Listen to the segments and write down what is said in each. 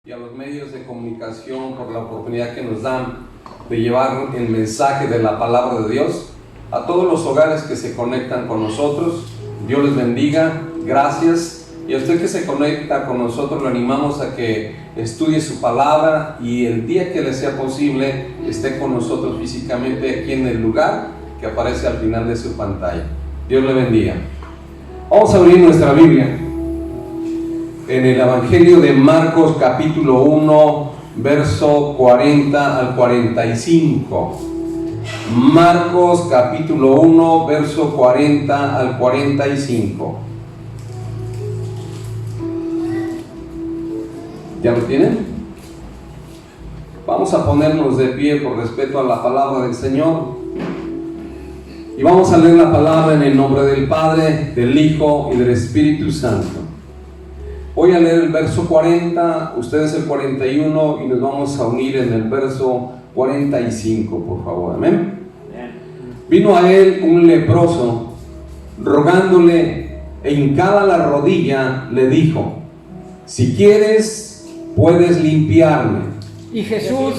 y a los medios de comunicación por la oportunidad que nos dan de llevar el mensaje de la palabra de Dios a todos los hogares que se conectan con nosotros. Dios les bendiga, gracias. Y a usted que se conecta con nosotros, lo animamos a que estudie su palabra y el día que le sea posible esté con nosotros físicamente aquí en el lugar que aparece al final de su pantalla. Dios le bendiga. Vamos a abrir nuestra Biblia en el Evangelio de Marcos capítulo 1, verso 40 al 45. Marcos capítulo 1, verso 40 al 45. ¿Ya lo tienen? Vamos a ponernos de pie por respeto a la palabra del Señor. Y vamos a leer la palabra en el nombre del Padre, del Hijo y del Espíritu Santo. Voy a leer el verso 40, ustedes el 41 y nos vamos a unir en el verso 45, por favor. Amén. Vino a él un leproso, rogándole e hincada la rodilla, le dijo: si quieres, puedes limpiarme. Y Jesús,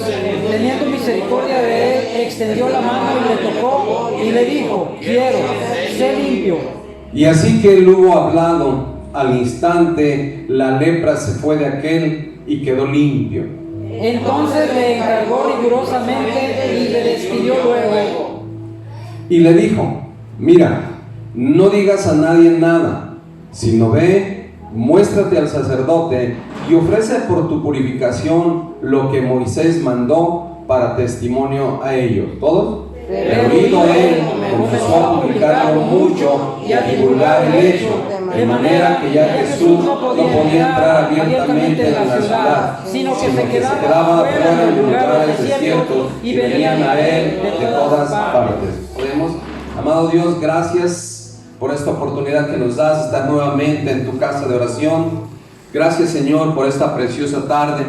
teniendo misericordia de él, extendió la mano y le tocó y le dijo: quiero, sé limpio. Y así que él hubo hablado, al instante la lepra se fue de aquel y quedó limpio. Entonces le encargó rigurosamente y le despidió luego. Y le dijo: mira, no digas a nadie nada, sino ve, muéstrate al sacerdote y ofrece por tu purificación lo que Moisés mandó para testimonio a ellos. ¿Todos? Pero oído él, comenzó a publicarlo mucho y a divulgar el hecho, de manera que ya Jesús no podía entrar abiertamente en la ciudad, sino que se quedaba fuera en lugares desiertos y venían a él de todas partes. ¿Podemos? Amado Dios, gracias por esta oportunidad que nos das de estar nuevamente en tu casa de oración. Gracias, Señor, por esta preciosa tarde.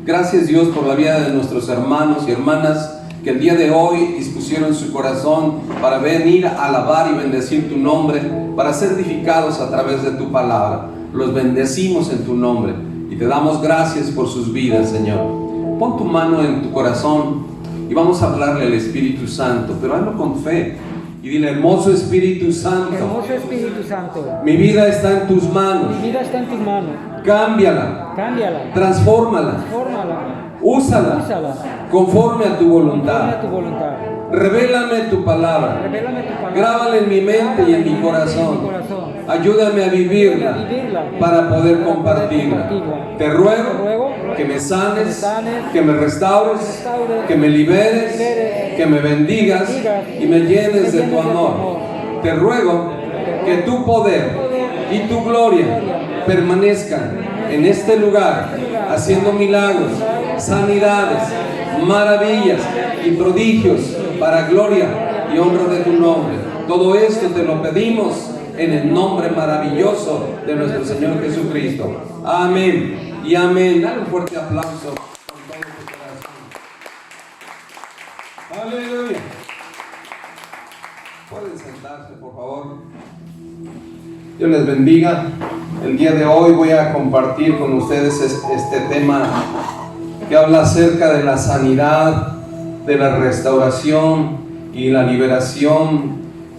Gracias, Dios, por la vida de nuestros hermanos y hermanas que el día de hoy dispusieron su corazón para venir a alabar y bendecir tu nombre, para ser edificados a través de tu palabra. Los bendecimos en tu nombre y te damos gracias por sus vidas, Señor. Pon tu mano en tu corazón y vamos a hablarle al Espíritu Santo, pero hazlo con fe y dile: hermoso Espíritu Santo, Hermoso Espíritu Santo, mi vida está en tus manos. mi vida está en tus manos. Cámbiala, Cámbiala, transfórmala, fórmala, úsala conforme a tu conforme voluntad. a tu voluntad. Revélame tu palabra, Revélame tu palabra. grábala en mi mente y en mi corazón. Ayúdame a vivirla para poder compartirla. Te ruego que me sanes, que me restaures, que me liberes, que me bendigas y me llenes de tu amor. Te ruego que tu poder y tu gloria permanezcan en este lugar, haciendo milagros, sanidades, maravillas y prodigios para gloria y honra de tu nombre. Todo esto te lo pedimos en el nombre maravilloso de nuestro Señor Jesucristo. Amén y amén. Dale un fuerte aplauso con todo tu corazón. Aleluya. Pueden sentarse, por favor. Dios les bendiga. El día de hoy voy a compartir con ustedes este tema que habla acerca de la sanidad, de la restauración y la liberación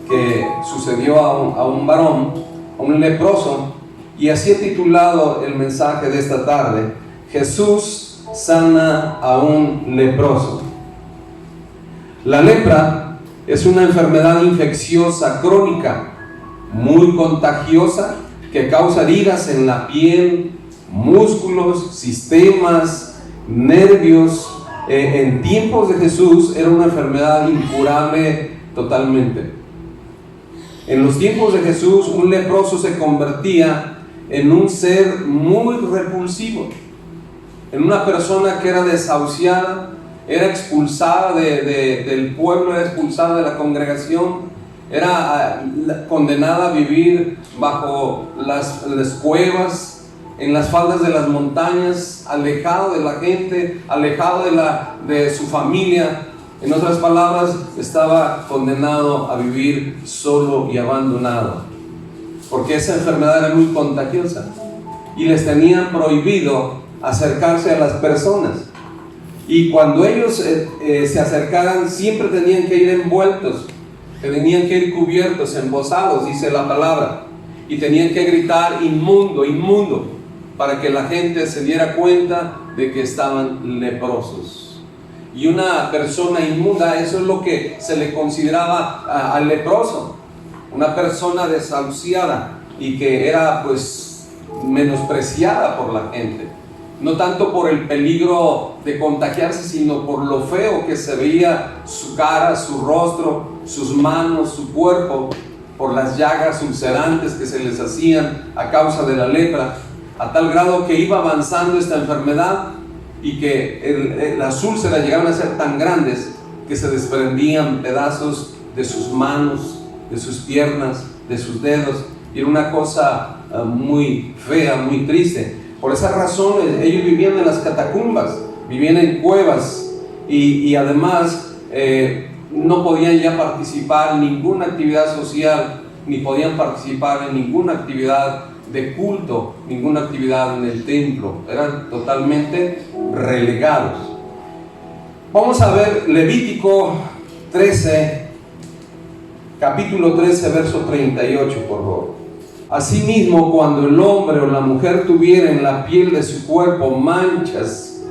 que sucedió a un varón, a un leproso, y así he titulado el mensaje de esta tarde: Jesús sana a un leproso. La lepra es una enfermedad infecciosa crónica, muy contagiosa, que causa heridas en la piel, músculos, sistemas, nervios. En tiempos de Jesús era una enfermedad incurable totalmente. En los tiempos de Jesús, un leproso se convertía en un ser muy repulsivo, en una persona que era desahuciada, era expulsada del pueblo, era expulsada de la congregación, era condenada a vivir bajo las cuevas, en las faldas de las montañas, alejado de la gente, alejado de su familia. En otras palabras, estaba condenado a vivir solo y abandonado, porque esa enfermedad era muy contagiosa y les tenían prohibido acercarse a las personas. Y cuando ellos se acercaran, siempre tenían que ir envueltos, tenían que ir cubiertos, embosados, dice la palabra. Y tenían que gritar: inmundo, inmundo, para que la gente se diera cuenta de que estaban leprosos. Y una persona inmunda, eso es lo que se le consideraba al leproso, una persona desahuciada y que era pues menospreciada por la gente, no tanto por el peligro de contagiarse, sino por lo feo que se veía su cara, su rostro, sus manos, su cuerpo, por las llagas ulcerantes que se les hacían a causa de la lepra, a tal grado que iba avanzando esta enfermedad y que las úlceras llegaron a ser tan grandes que se desprendían pedazos de sus manos, de sus piernas, de sus dedos, y era una cosa muy fea, muy triste. Por esa razón ellos vivían en las catacumbas, vivían en cuevas, y además no podían ya participar en ninguna actividad social, ni podían participar en ninguna actividad de culto, ninguna actividad en el templo. Eran totalmente relegados. Vamos a ver Levítico 13, capítulo 13, verso 38, por favor. Asimismo, cuando el hombre o la mujer tuviera en la piel de su cuerpo manchas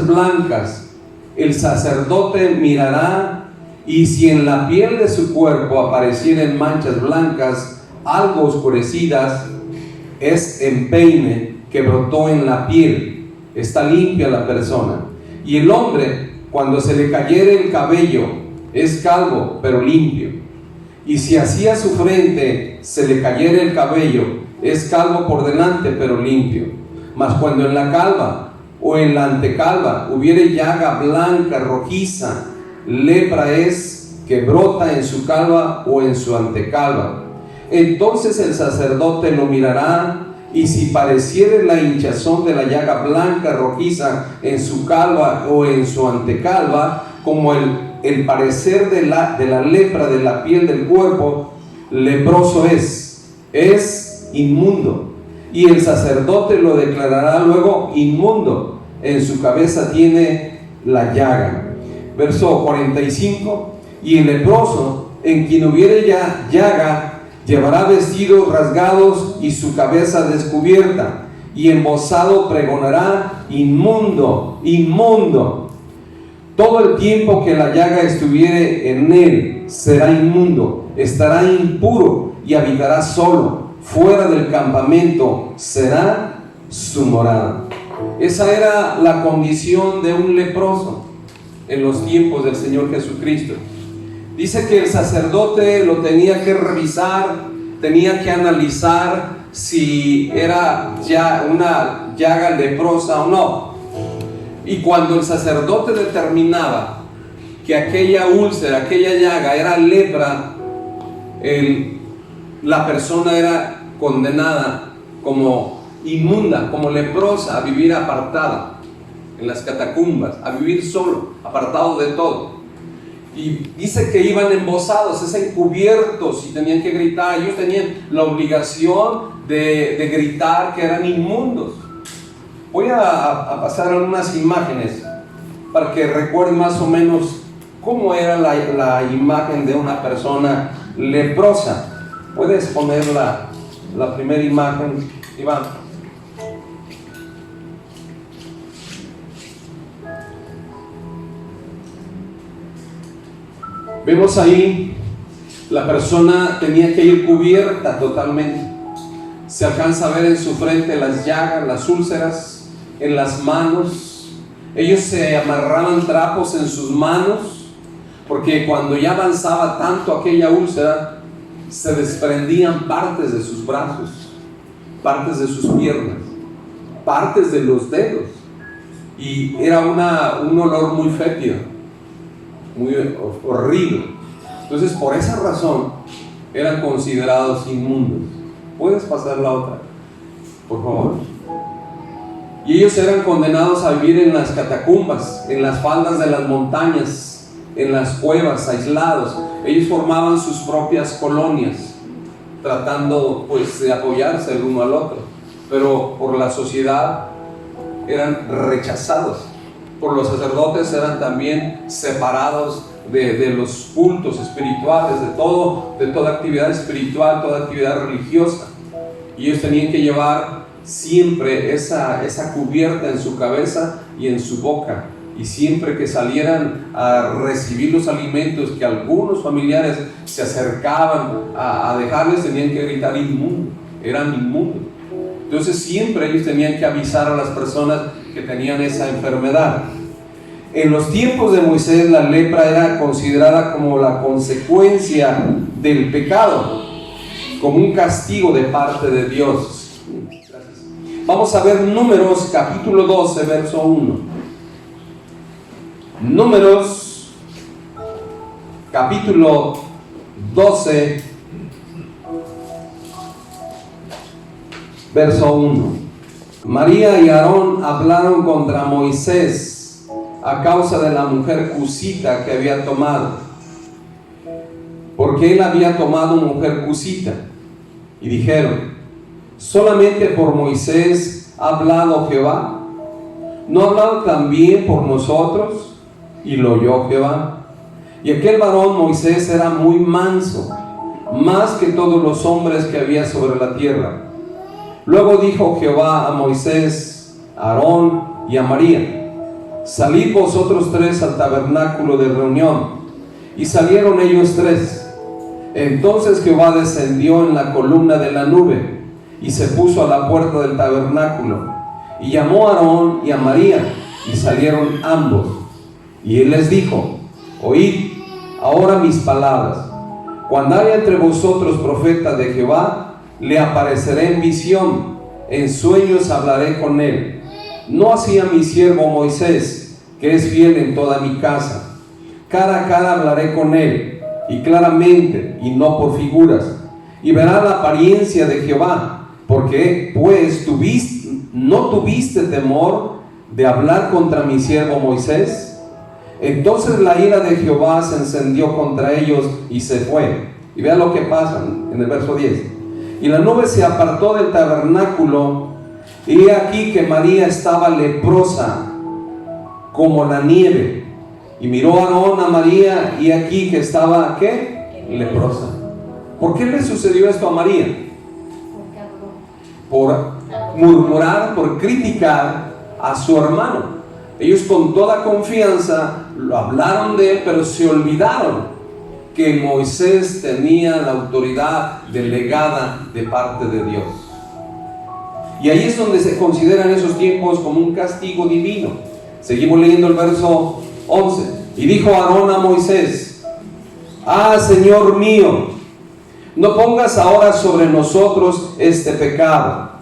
blancas, el sacerdote mirará, y si en la piel de su cuerpo aparecieren manchas blancas algo oscurecidas, es empeine que brotó en la piel, está limpia la persona. Y el hombre, cuando se le cayere el cabello, es calvo pero limpio. Y si hacia su frente se le cayere el cabello, es calvo por delante pero limpio. Mas cuando en la calva o en la antecalva hubiere llaga blanca, rojiza, lepra es que brota en su calva o en su antecalva. Entonces el sacerdote lo mirará, y si pareciere la hinchazón de la llaga blanca, rojiza en su calva o en su antecalva, como el parecer de la lepra de la piel del cuerpo, leproso es inmundo, y el sacerdote lo declarará luego inmundo. En su cabeza tiene la llaga. Verso 45: y el leproso, en quien hubiere ya llaga, llevará vestidos rasgados y su cabeza descubierta, y embozado pregonará: inmundo, inmundo. Todo el tiempo que la llaga estuviere en él será inmundo, estará impuro y habitará solo, fuera del campamento será su morada. Esa era la condición de un leproso en los tiempos del Señor Jesucristo. Dice que el sacerdote lo tenía que revisar, tenía que analizar si era ya una llaga leprosa o no. Y cuando el sacerdote determinaba que aquella úlcera, aquella llaga era lepra, la persona era condenada como inmunda, como leprosa, a vivir apartada en las catacumbas, a vivir solo, apartado de todo. Y dice que iban embosados, es encubiertos, y tenían que gritar. Ellos tenían la obligación de gritar que eran inmundos. Voy a pasar algunas imágenes para que recuerden más o menos cómo era la imagen de una persona leprosa. Puedes poner la primera imagen, Iván. Vemos ahí, la persona tenía que ir cubierta totalmente. Se alcanza a ver en su frente las llagas, las úlceras, en las manos. Ellos se amarraban trapos en sus manos, porque cuando ya avanzaba tanto aquella úlcera, se desprendían partes de sus brazos, partes de sus piernas, partes de los dedos, y era un olor muy fétido, muy horrible. Entonces, por esa razón eran considerados inmundos. ¿Puedes pasar la otra, por favor? Y ellos eran condenados a vivir en las catacumbas, en las faldas de las montañas, en las cuevas, aislados. Ellos formaban sus propias colonias, tratando pues de apoyarse el uno al otro, pero por la sociedad eran rechazados por los sacerdotes, eran también separados de los cultos espirituales, de toda actividad espiritual, toda actividad religiosa. Y ellos tenían que llevar siempre esa cubierta en su cabeza y en su boca. Y siempre que salieran a recibir los alimentos que algunos familiares se acercaban a dejarles, tenían que gritar inmundo, eran inmundos. Entonces siempre ellos tenían que avisar a las personas que tenían esa enfermedad. En los tiempos de Moisés, la lepra era considerada como la consecuencia del pecado, como un castigo de parte de Dios. Gracias. Vamos a ver Números capítulo 12, verso 1. Números capítulo 12, verso 1. María y Aarón hablaron contra Moisés a causa de la mujer cusita que había tomado, porque él había tomado mujer cusita. Y dijeron: ¿solamente por Moisés ha hablado Jehová? ¿No ha hablado también por nosotros? Y lo oyó Jehová. Y aquel varón Moisés era muy manso, más que todos los hombres que había sobre la tierra. Luego dijo Jehová a Moisés, a Aarón y a María: salid vosotros tres al tabernáculo de reunión. Y salieron ellos tres. Entonces Jehová descendió en la columna de la nube y se puso a la puerta del tabernáculo, y llamó a Aarón y a María, y salieron ambos. Y él les dijo: oíd ahora mis palabras. Cuando haya entre vosotros profeta de Jehová, le apareceré en visión, en sueños hablaré con él. No así a mi siervo Moisés, que es fiel en toda mi casa. Cara a cara hablaré con él, y claramente, y no por figuras, y verá la apariencia de Jehová, porque pues no tuviste temor de hablar contra mi siervo Moisés. Entonces la ira de Jehová se encendió contra ellos y se fue. Y vea lo que pasa en el verso 10. Y la nube se apartó del tabernáculo, y he aquí que María estaba leprosa como la nieve. Y miró Aarón a María, y aquí que estaba, ¿qué? Leprosa. ¿Por qué le sucedió esto a María? Por murmurar, por criticar a su hermano. Ellos con toda confianza lo hablaron de él, pero se olvidaron que Moisés tenía la autoridad delegada de parte de Dios. Y ahí es donde se considera en esos tiempos como un castigo divino. Seguimos leyendo el verso 11. Y dijo Aarón a Moisés: ah, Señor mío, no pongas ahora sobre nosotros este pecado,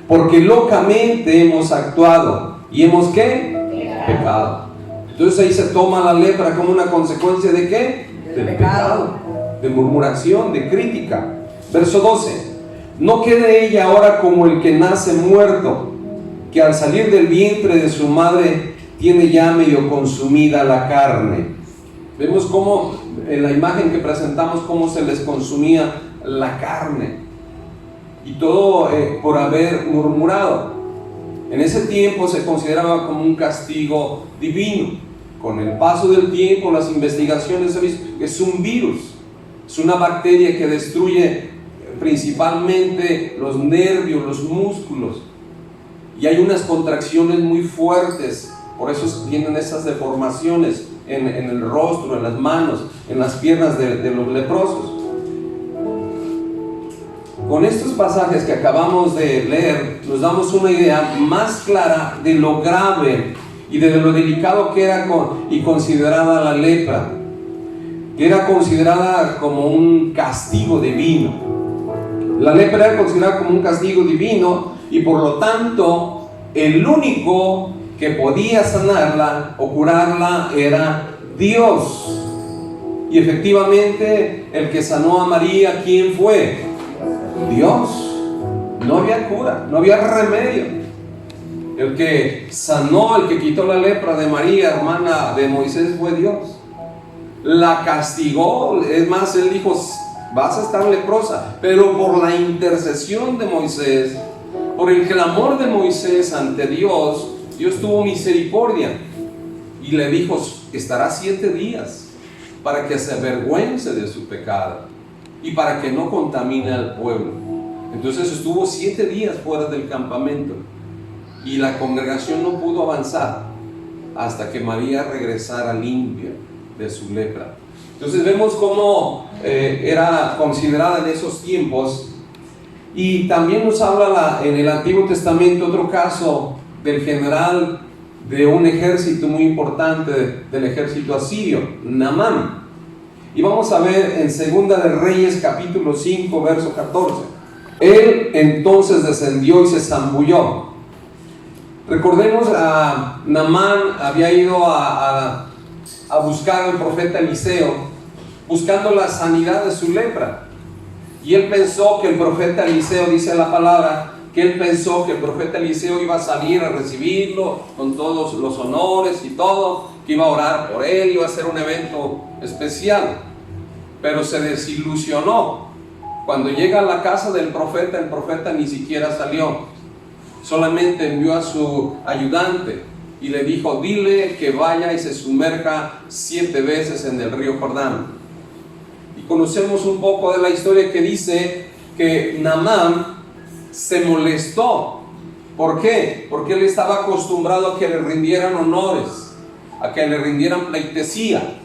porque locamente hemos actuado. ¿Y hemos qué? Pecado. Entonces ahí se toma la lepra como una consecuencia de ¿qué? Del pecado, de murmuración, de crítica. Verso 12. No quede ella ahora como el que nace muerto, que al salir del vientre de su madre tiene ya medio consumida la carne. Vemos cómo en la imagen que presentamos cómo se les consumía la carne, y todo por haber murmurado. En ese tiempo se consideraba como un castigo divino. Con el paso del tiempo, las investigaciones han visto que es un virus, es una bacteria que destruye principalmente los nervios, los músculos, y hay unas contracciones muy fuertes. Por eso vienen esas deformaciones en el rostro, en las manos, en las piernas de los leprosos. Con estos pasajes que acabamos de leer, nos damos una idea más clara de lo grave y de lo delicado que era y considerada la lepra, que era considerada como un castigo divino. La lepra era considerada como un castigo divino, y por lo tanto el único que podía sanarla o curarla era Dios. Y efectivamente el que sanó a María, ¿quién fue? Dios. No había cura, no había remedio. El que sanó, el que quitó la lepra de María, hermana de Moisés, fue Dios. La castigó, es más, él dijo: vas a estar leprosa. Pero por la intercesión de Moisés, por el clamor de Moisés ante Dios, Dios tuvo misericordia y le dijo: estará 7 días para que se avergüence de su pecado y para que no contamine al pueblo. Entonces estuvo 7 días fuera del campamento y la congregación no pudo avanzar hasta que María regresara limpia de su lepra. Entonces vemos cómo era considerada en esos tiempos. Y también nos habla en el Antiguo Testamento otro caso del general de un ejército muy importante del ejército asirio, Naamán. Y vamos a ver en Segunda de Reyes capítulo 5 verso 14. Él entonces descendió y se zambulló. Recordemos, a Naamán había ido a buscar al profeta Eliseo, buscando la sanidad de su lepra. Y él pensó que el profeta Eliseo, dice la palabra, que él pensó que el profeta Eliseo iba a salir a recibirlo con todos los honores y todo, que iba a orar por él, iba a ser un evento especial. Pero se desilusionó. Cuando llega a la casa del profeta, el profeta ni siquiera salió. Solamente envió a su ayudante y le dijo: dile que vaya y se sumerja 7 veces en el río Jordán. Y conocemos un poco de la historia que dice que Naamán se molestó. ¿Por qué? Porque él estaba acostumbrado a que le rindieran honores, a que le rindieran pleitesía.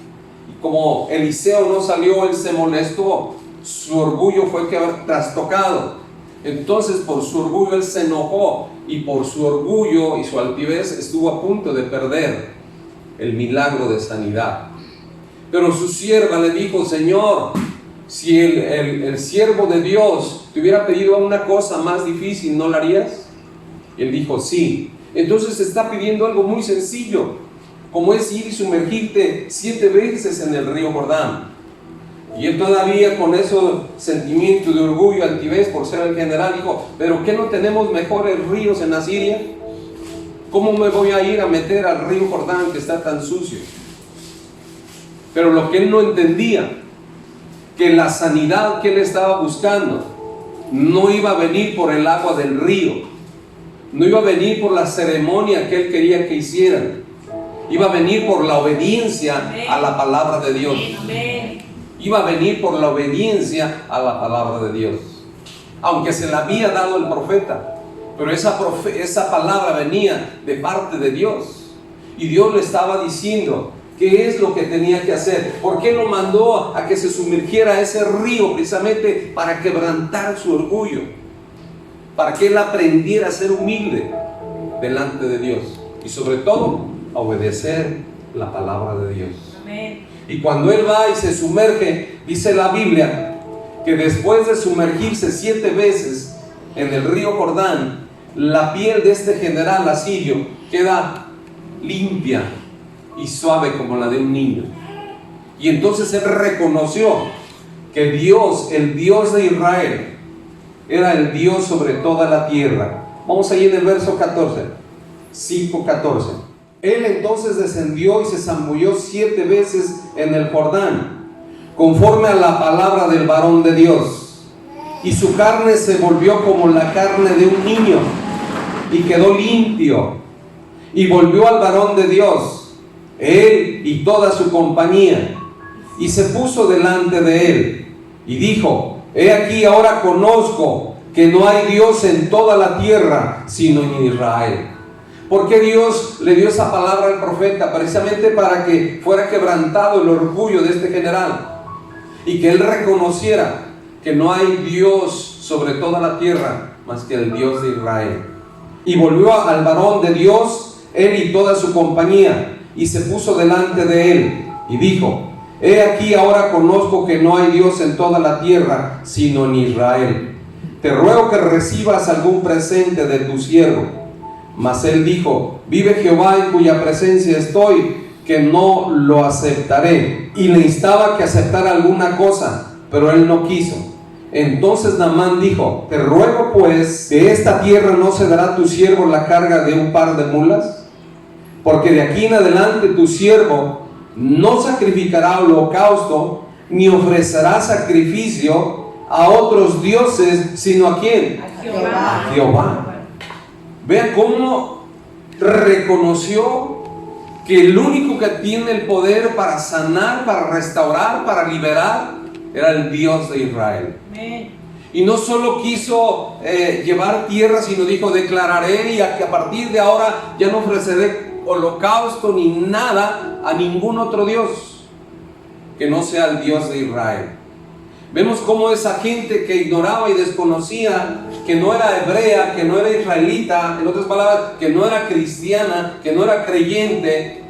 Y como Eliseo no salió, él se molestó. Su orgullo fue trastocado. Entonces por su orgullo él se enojó, y por su orgullo y su altivez estuvo a punto de perder el milagro de sanidad. Pero su sierva le dijo: Señor, si el siervo de Dios te hubiera pedido una cosa más difícil, ¿no la harías? Y él dijo: sí. Entonces está pidiendo algo muy sencillo, como es ir y sumergirte 7 veces en el río Jordán. Y él todavía con ese sentimiento de orgullo, altivez por ser el general, dijo: pero ¿qué no tenemos mejores ríos en Asiria? ¿Cómo me voy a ir a meter al río Jordán que está tan sucio? Pero lo que él no entendía, que la sanidad que él estaba buscando no iba a venir por el agua del río, no iba a venir por la ceremonia que él quería que hicieran, iba a venir por la obediencia a la palabra de Dios. Iba a venir por la obediencia a la palabra de Dios, aunque se la había dado el profeta, pero esa palabra venía de parte de Dios, y Dios le estaba diciendo qué es lo que tenía que hacer. ¿Por qué lo mandó a que se sumergiera a ese río? Precisamente para quebrantar su orgullo, para que él aprendiera a ser humilde delante de Dios, y sobre todo a obedecer la palabra de Dios. Amén. Y cuando él va y se sumerge, dice la Biblia que después de sumergirse 7 veces en el río Jordán, la piel de este general asirio queda limpia y suave como la de un niño. Y entonces él reconoció que Dios, el Dios de Israel, era el Dios sobre toda la tierra. Vamos ahí en el verso 14, 5:14. Él entonces descendió y se zambulló 7 veces en el Jordán, conforme a la palabra del varón de Dios, y su carne se volvió como la carne de un niño, y quedó limpio. Y volvió al varón de Dios, él y toda su compañía, y se puso delante de él, y dijo: he aquí, ahora conozco que no hay Dios en toda la tierra sino en Israel. ¿Por qué Dios le dio esa palabra al profeta? Precisamente para que fuera quebrantado el orgullo de este general, y que él reconociera que no hay Dios sobre toda la tierra más que el Dios de Israel. Y volvió al varón de Dios, él y toda su compañía, y se puso delante de él, y dijo: he aquí, ahora conozco que no hay Dios en toda la tierra sino en Israel. Te ruego que recibas algún presente de tu siervo. Mas él dijo: vive Jehová en cuya presencia estoy, que no lo aceptaré. Y le instaba que aceptara alguna cosa, pero él no quiso. Entonces Naamán dijo: te ruego pues, de esta tierra no se dará a tu siervo la carga de un par de mulas, porque de aquí en adelante tu siervo no sacrificará holocausto, ni ofrecerá sacrificio a otros dioses, sino ¿a quién? A Jehová. A Jehová. Vean cómo reconoció que el único que tiene el poder para sanar, para restaurar, para liberar, era el Dios de Israel. Amén. Y no solo quiso llevar tierra, sino dijo: declararé y a partir de ahora ya no ofreceré holocausto ni nada a ningún otro Dios que no sea el Dios de Israel. Vemos cómo esa gente que ignoraba y desconocía, que no era hebrea, que no era israelita, en otras palabras, que no era cristiana, que no era creyente,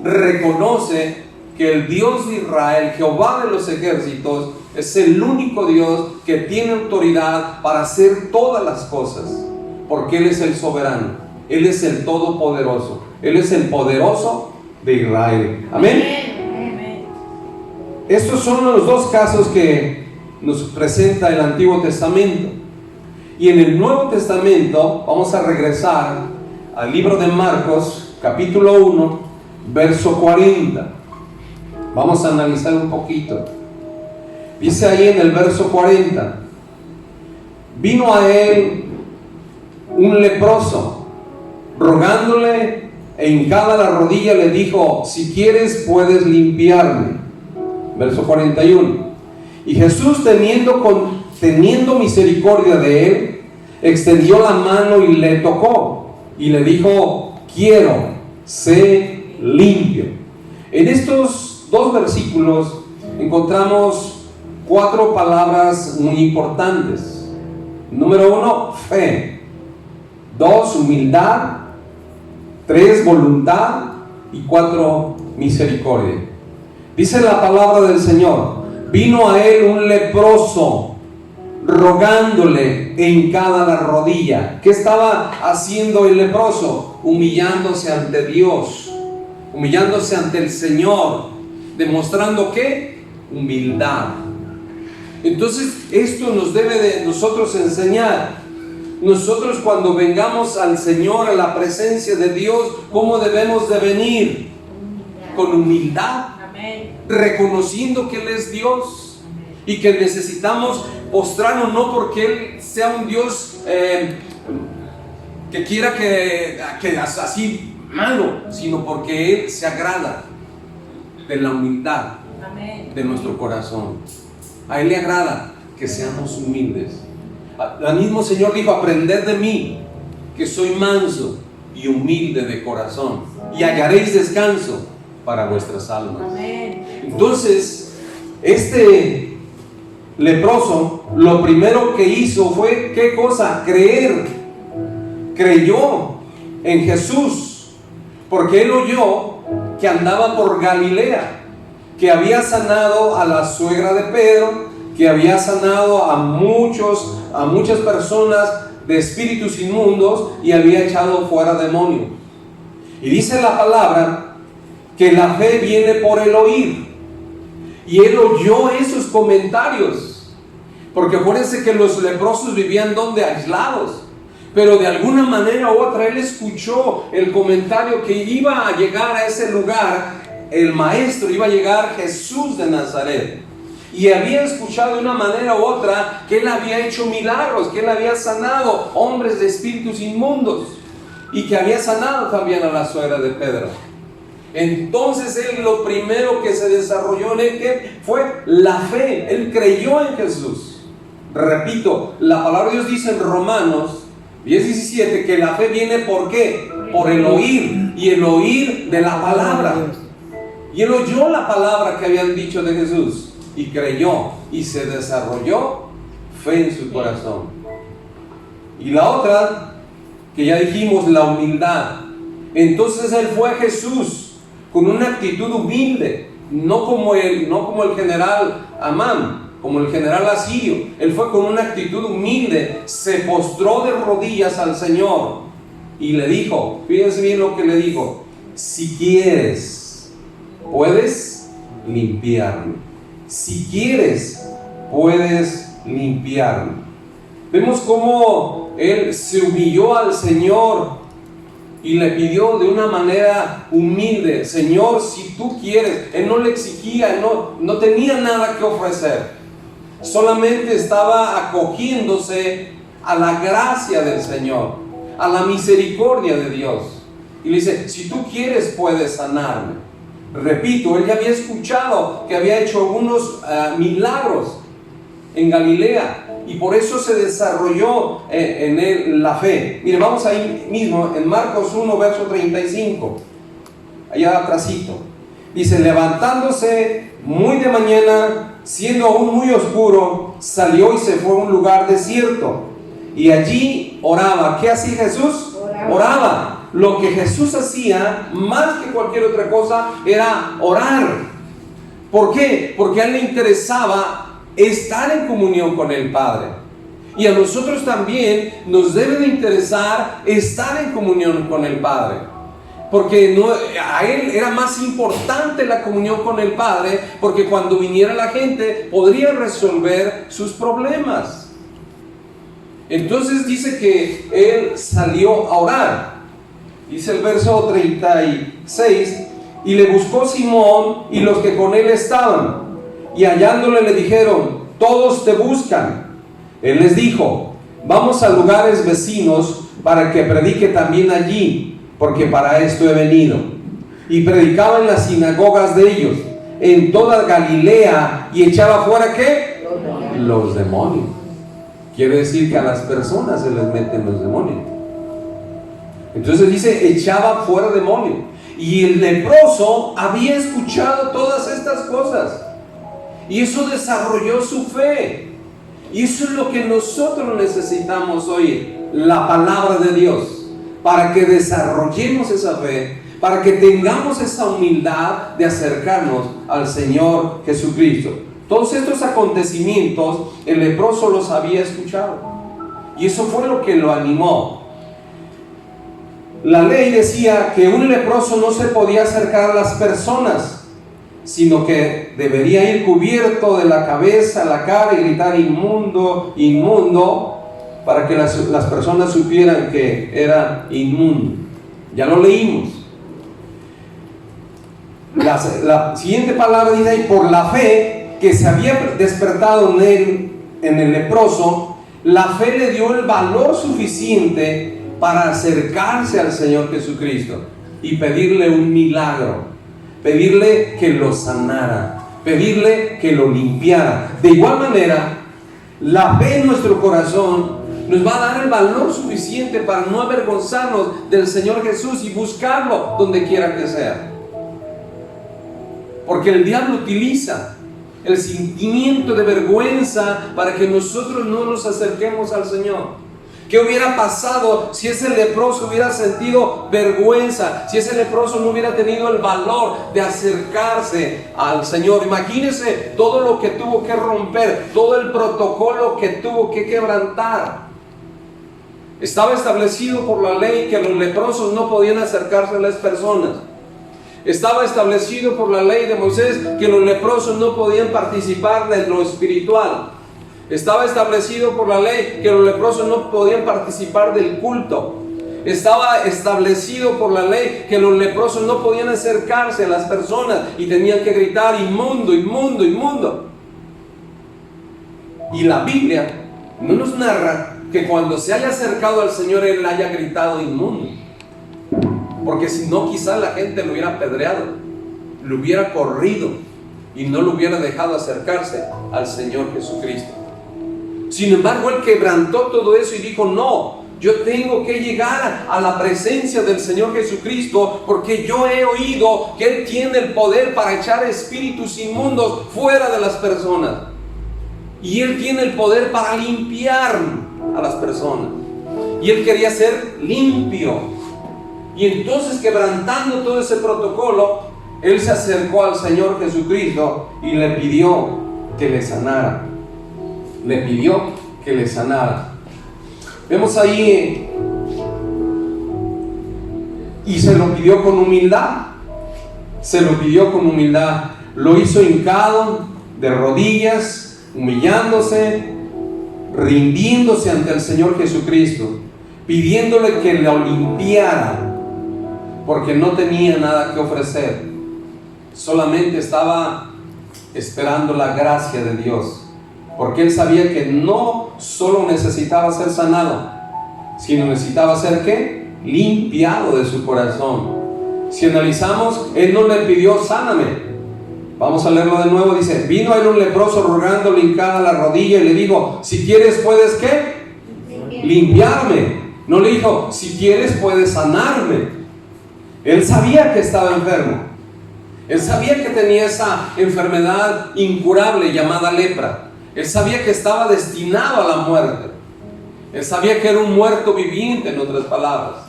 reconoce que el Dios de Israel, Jehová de los ejércitos, es el único Dios que tiene autoridad para hacer todas las cosas, porque Él es el soberano, Él es el todopoderoso, Él es el poderoso de Israel. Amén. Estos son los dos casos que nos presenta el Antiguo Testamento. Y en el Nuevo Testamento vamos a regresar al libro de Marcos, capítulo 1, verso 40. Vamos a analizar un poquito. Dice ahí en el verso 40: vino a él un leproso, rogándole, e hincada la rodilla le dijo: si quieres puedes limpiarme. Verso 41. Y Jesús, teniendo misericordia de él, extendió la mano y le tocó, y le dijo: quiero, sé limpio. En estos dos versículos encontramos 4 palabras muy importantes. Número 1, fe. 2, humildad. 3, voluntad. Y 4, misericordia. Dice la palabra del Señor: vino a él un leproso, rogándole, hincada la rodilla. ¿Qué estaba haciendo el leproso? Humillándose ante Dios, humillándose ante el Señor, demostrando ¿qué? Humildad. Entonces esto nos debe de nosotros enseñar. Nosotros, cuando vengamos al Señor, a la presencia de Dios, ¿cómo debemos de venir? Con humildad, reconociendo que Él es Dios y que necesitamos postrarnos, no porque Él sea un Dios que quiera que así malo, sino porque Él se agrada de la humildad de nuestro corazón. A Él le agrada que seamos humildes. El mismo Señor dijo: aprended de mí, que soy manso y humilde de corazón, y hallaréis descanso para vuestras almas. Amén. Entonces, este leproso, lo primero que hizo fue, ¿qué cosa? Creer. Creyó en Jesús, porque él oyó que andaba por Galilea, que había sanado a la suegra de Pedro, que había sanado a muchas personas de espíritus inmundos y había echado fuera demonios. Y dice la palabra que la fe viene por el oír. Y él oyó esos comentarios, porque acuérdense que los leprosos vivían donde, aislados, pero de alguna manera u otra él escuchó el comentario que iba a llegar a ese lugar el maestro, iba a llegar Jesús de Nazaret. Y había escuchado de una manera u otra que él había hecho milagros, que él había sanado hombres de espíritus inmundos y que había sanado también a la suegra de Pedro. Entonces él, lo primero que se desarrolló en él fue la fe. Él creyó en Jesús. Repito, la palabra de Dios dice en Romanos 10:17 que la fe viene ¿por qué? Por el oír, y el oír de la palabra. Y él oyó la palabra que habían dicho de Jesús y creyó, y se desarrolló fe en su corazón. Y la otra, que ya dijimos, la humildad. Entonces él fue a Jesús con una actitud humilde, no como el general Amán, como el general asirio. Él fue con una actitud humilde, se postró de rodillas al Señor y le dijo, fíjense bien lo que le dijo: si quieres, puedes limpiarme. Si quieres, puedes limpiarme. Vemos cómo él se humilló al Señor y le pidió de una manera humilde: Señor, si tú quieres. Él no le exigía, no tenía nada que ofrecer, solamente estaba acogiéndose a la gracia del Señor, a la misericordia de Dios. y le dice, si tú quieres puedes sanarme. Repito, él ya había escuchado que había hecho algunos milagros en Galilea, y por eso se desarrolló en él la fe. Mire, vamos ahí mismo en Marcos 1, verso 35, allá atrásito. Dice, levantándose muy de mañana, siendo aún muy oscuro, salió y se fue a un lugar desierto, y allí oraba. ¿Qué hacía Jesús? Oraba. Lo que Jesús hacía, más que cualquier otra cosa, era orar. ¿Por qué? Porque a él le interesaba estar en comunión con el Padre. Y a nosotros también nos debe de interesar estar en comunión con el Padre. Porque a él era más importante la comunión con el Padre, porque cuando viniera la gente podría resolver sus problemas. Entonces dice que él salió a orar. Dice el verso 36, y le buscó Simón y los que con él estaban, y hallándole le dijeron, todos te buscan. Él les dijo, vamos a lugares vecinos para que predique también allí, porque para esto he venido. Y predicaba en las sinagogas de ellos, en toda Galilea, y echaba fuera ¿qué? Los demonios. Quiere decir que a las personas se les meten los demonios. Entonces dice, echaba fuera demonios. Y el leproso había escuchado todas estas cosas, y eso desarrolló su fe. Y eso es lo que nosotros necesitamos oír, la palabra de Dios, para que desarrollemos esa fe, para que tengamos esa humildad de acercarnos al Señor Jesucristo. Todos estos acontecimientos el leproso los había escuchado, y eso fue lo que lo animó. La ley decía que un leproso no se podía acercar a las personas, sino que debería ir cubierto de la cabeza a la cara y gritar inmundo, inmundo, para que las personas supieran que era inmundo. Ya lo leímos. La siguiente palabra dice, y por la fe que se había despertado en el leproso, la fe le dio el valor suficiente para acercarse al Señor Jesucristo y pedirle un milagro, pedirle que lo sanara, pedirle que lo limpiara. De igual manera, la fe en nuestro corazón nos va a dar el valor suficiente para no avergonzarnos del Señor Jesús y buscarlo donde quiera que sea. Porque el diablo utiliza el sentimiento de vergüenza para que nosotros no nos acerquemos al Señor. ¿Qué hubiera pasado si ese leproso hubiera sentido vergüenza? Si ese leproso no hubiera tenido el valor de acercarse al Señor. Imagínense todo lo que tuvo que romper, todo el protocolo que tuvo que quebrantar. Estaba establecido por la ley que los leprosos no podían acercarse a las personas. Estaba establecido por la ley de Moisés que los leprosos no podían participar de lo espiritual. Estaba establecido por la ley que los leprosos no podían participar del culto. Estaba establecido por la ley que los leprosos no podían acercarse a las personas y tenían que gritar inmundo, inmundo, inmundo. Y la Biblia no nos narra que cuando se haya acercado al Señor él haya gritado inmundo, porque si no quizá la gente lo hubiera apedreado, lo hubiera corrido y no lo hubiera dejado acercarse al Señor Jesucristo. Sin embargo, él quebrantó todo eso y dijo, no, yo tengo que llegar a la presencia del Señor Jesucristo, porque yo he oído que Él tiene el poder para echar espíritus inmundos fuera de las personas, y Él tiene el poder para limpiar a las personas, y Él quería ser limpio. Y entonces, quebrantando todo ese protocolo, Él se acercó al Señor Jesucristo y le pidió que le sanara. Le pidió que le sanara. Vemos ahí, y se lo pidió con humildad. Se lo pidió con humildad. Lo hizo hincado, de rodillas, humillándose, rindiéndose ante el Señor Jesucristo, pidiéndole que lo limpiara, porque no tenía nada que ofrecer. Solamente estaba esperando la gracia de Dios, porque él sabía que no solo necesitaba ser sanado, sino necesitaba ser ¿qué? limpiado de su corazón. Si analizamos, él no le pidió sáname. Vamos a leerlo de nuevo. Dice: vino a él un leproso rogándole hincada la rodilla y le dijo: si quieres puedes ¿qué? Limpiarme. No le dijo: si quieres puedes sanarme. Él sabía que estaba enfermo. Él sabía que tenía esa enfermedad incurable llamada lepra. Él sabía que estaba destinado a la muerte. Él sabía que era un muerto viviente, en otras palabras.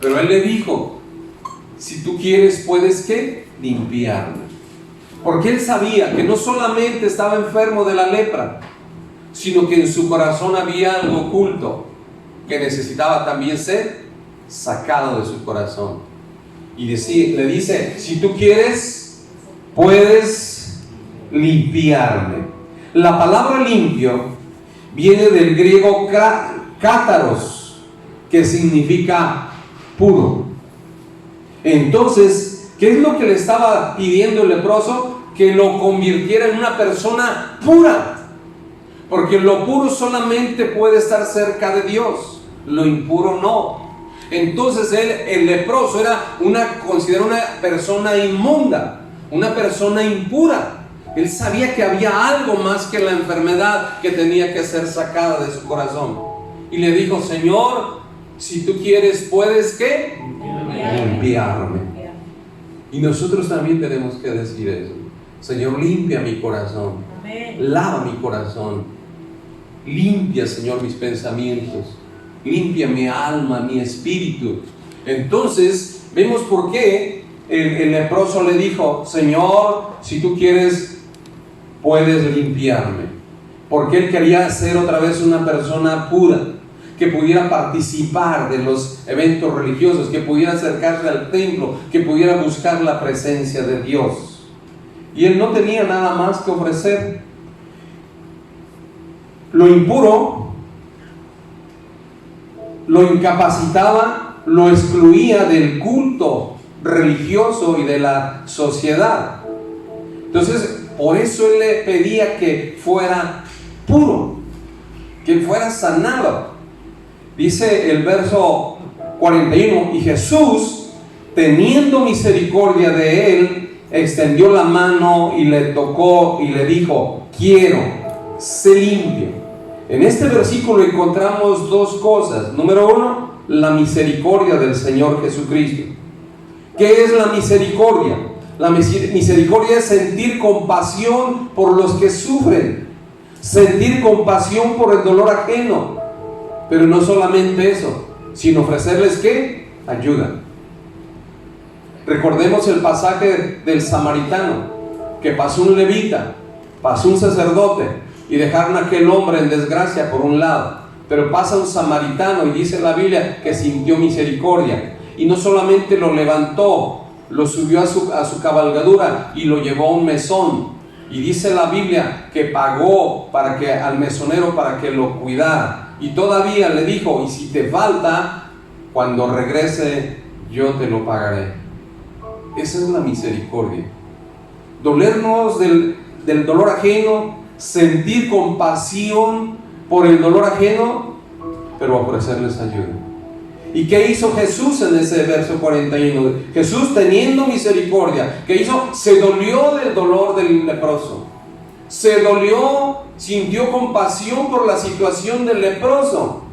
Pero él le dijo: si tú quieres puedes ¿qué? Limpiarme. Porque él sabía que no solamente estaba enfermo de la lepra, sino que en su corazón había algo oculto que necesitaba también ser sacado de su corazón. Y le dice: si tú quieres puedes limpiarme. La palabra limpio viene del griego cátaros, que significa puro. Entonces, ¿qué es lo que le estaba pidiendo el leproso? Que lo convirtiera en una persona pura. Porque lo puro solamente puede estar cerca de Dios, lo impuro no. Entonces el leproso era considerado una persona inmunda, una persona impura. Él sabía que había algo más que la enfermedad que tenía que ser sacada de su corazón. Y le dijo: Señor, si tú quieres, ¿puedes qué? Limpiarme. Y nosotros también tenemos que decir eso: Señor, limpia mi corazón, lava mi corazón, limpia, Señor, mis pensamientos, limpia mi alma, mi espíritu. Entonces vemos por qué el leproso le dijo: Señor, si tú quieres puedes limpiarme. Porque él quería ser otra vez una persona pura, que pudiera participar de los eventos religiosos, que pudiera acercarse al templo, que pudiera buscar la presencia de Dios. Y él no tenía nada más que ofrecer. Lo impuro lo incapacitaba, lo excluía del culto religioso y de la sociedad. Entonces, por eso él le pedía que fuera puro, que fuera sanado. Dice el verso 41: y Jesús, teniendo misericordia de él, extendió la mano y le tocó y le dijo: quiero, sé limpio. En este versículo encontramos dos cosas. Número uno, la misericordia del Señor Jesucristo. ¿Qué es la misericordia? La misericordia es sentir compasión por los que sufren, sentir compasión por el dolor ajeno. Pero no solamente eso, sino ofrecerles ¿qué? Ayuda. Recordemos el pasaje del samaritano, que pasó un levita, pasó un sacerdote y dejaron a aquel hombre en desgracia por un lado, pero pasa un samaritano y dice la Biblia que sintió misericordia, y no solamente lo levantó, lo subió a su cabalgadura y lo llevó a un mesón, y dice la Biblia que pagó al mesonero para que lo cuidara, y todavía le dijo: y si te falta, cuando regrese yo te lo pagaré. Esa es la misericordia. Dolernos del dolor ajeno, sentir compasión por el dolor ajeno, pero ofrecerles ayuda. ¿Y qué hizo Jesús en ese verso 41? Jesús, teniendo misericordia, ¿qué hizo? Se dolió del dolor del leproso. Se dolió, sintió compasión por la situación del leproso.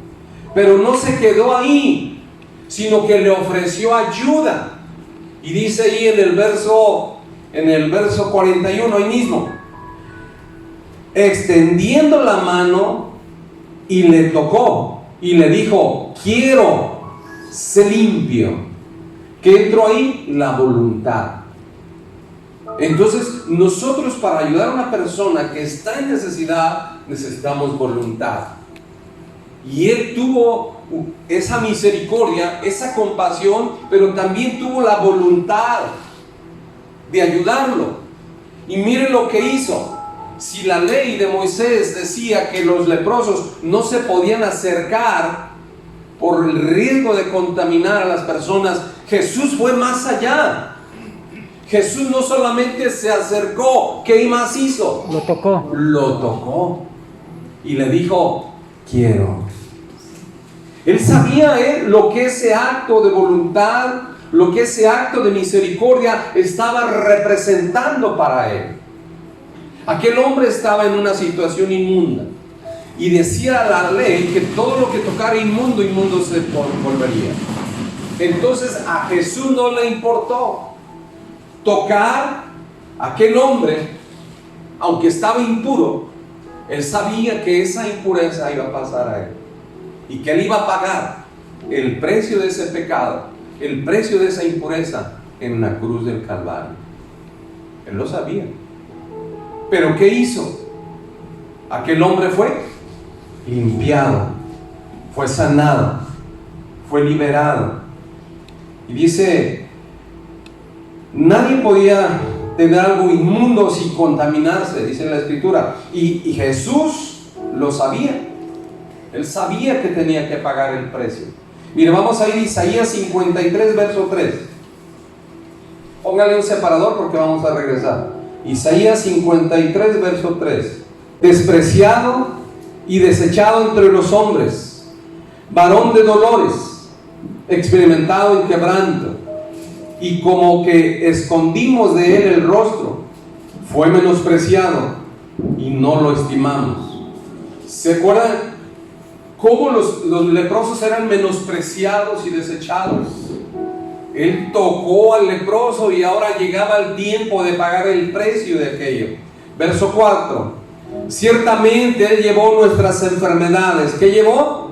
Pero no se quedó ahí, sino que le ofreció ayuda. Y dice ahí en el verso 41, ahí mismo: extendiendo la mano y le tocó y le dijo: quiero, sé limpio. ¿Qué entró ahí? La voluntad. Entonces, nosotros, para ayudar a una persona que está en necesidad, necesitamos voluntad. Y él tuvo esa misericordia, esa compasión, pero también tuvo la voluntad de ayudarlo. Y miren lo que hizo. Si la ley de Moisés decía que los leprosos no se podían acercar por el riesgo de contaminar a las personas, Jesús fue más allá. Jesús no solamente se acercó, ¿qué más hizo? Lo tocó. Lo tocó y le dijo: quiero. Él sabía lo que ese acto de voluntad, lo que ese acto de misericordia estaba representando para él. Aquel hombre estaba en una situación inmunda y decía la ley que todo lo que tocara inmundo, inmundo se volvería. Entonces a Jesús no le importó tocar a aquel hombre, aunque estaba impuro. Él sabía que esa impureza iba a pasar a él y que él iba a pagar el precio de ese pecado, el precio de esa impureza en la cruz del Calvario. Él lo sabía. Pero ¿qué hizo? Aquel hombre fue limpiado, fue sanado, fue liberado. Y dice, nadie podía tener algo inmundo sin contaminarse, dice la Escritura. Y Jesús lo sabía. Él sabía que tenía que pagar el precio. Mire, vamos a ir a Isaías 53, verso 3. Póngale un separador porque vamos a regresar. Isaías 53, verso 3. Despreciado y desechado entre los hombres, varón de dolores, experimentado en quebranto, y como que escondimos de él el rostro, fue menospreciado y no lo estimamos. ¿Se acuerdan cómo los leprosos eran menospreciados y desechados? Él tocó al leproso y ahora llegaba el tiempo de pagar el precio de aquello. Verso 4. Ciertamente Él llevó nuestras enfermedades. ¿Qué llevó?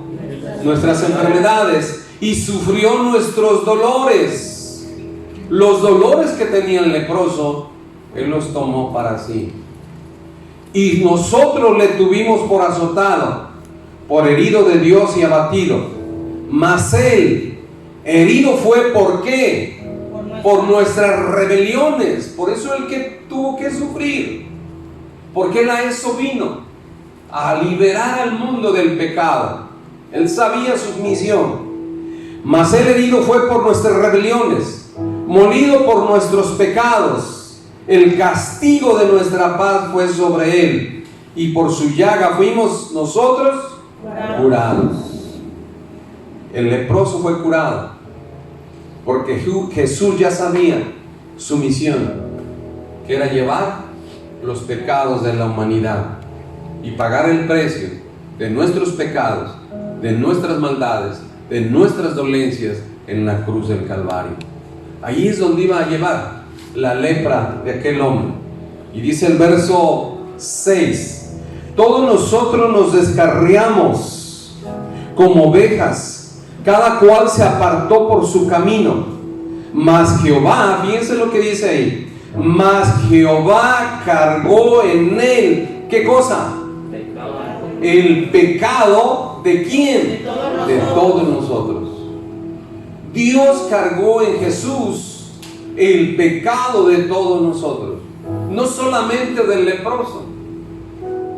Nuestras enfermedades. Y sufrió nuestros dolores. Los dolores que tenía el leproso, Él los tomó para sí. Y nosotros le tuvimos por azotado, por herido de Dios y abatido. Mas Él herido fue, ¿por qué? Por nuestras rebeliones. Por eso Él que tuvo que sufrir. Porque Él a eso vino, a liberar al mundo del pecado. Él sabía su misión. Mas Él herido fue por nuestras rebeliones, molido por nuestros pecados. El castigo de nuestra paz fue sobre Él, y por su llaga fuimos nosotros curados. El leproso fue curado, porque Jesús ya sabía su misión, que era llevar los pecados de la humanidad y pagar el precio de nuestros pecados, de nuestras maldades, de nuestras dolencias en la cruz del Calvario. Ahí es donde iba a llevar la lepra de aquel hombre. Y dice el verso 6: todos nosotros nos descarriamos como ovejas, cada cual se apartó por su camino, mas Jehová, fíjense lo que dice ahí, mas Jehová cargó en él, ¿qué cosa? El pecado, ¿de quién? De todos nosotros. Dios cargó en Jesús el pecado de todos nosotros, no solamente del leproso,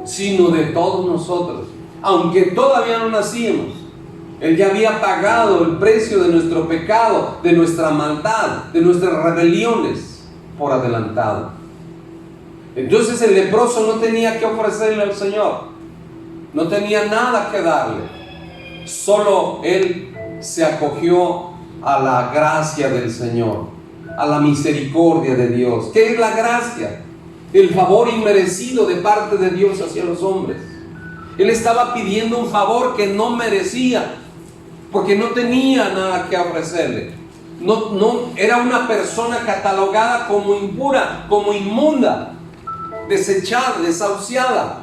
sino de todos nosotros. Aunque todavía no nacíamos, Él ya había pagado el precio de nuestro pecado, de nuestra maldad, de nuestras rebeliones por adelantado. Entonces el leproso no tenía que ofrecerle al Señor, no tenía nada que darle, solo él se acogió a la gracia del Señor, a la misericordia de Dios. ¿Qué es la gracia? El favor inmerecido de parte de Dios hacia los hombres. Él estaba pidiendo un favor que no merecía, porque no tenía nada que ofrecerle. No era una persona catalogada como impura, como inmunda, desechada, desahuciada.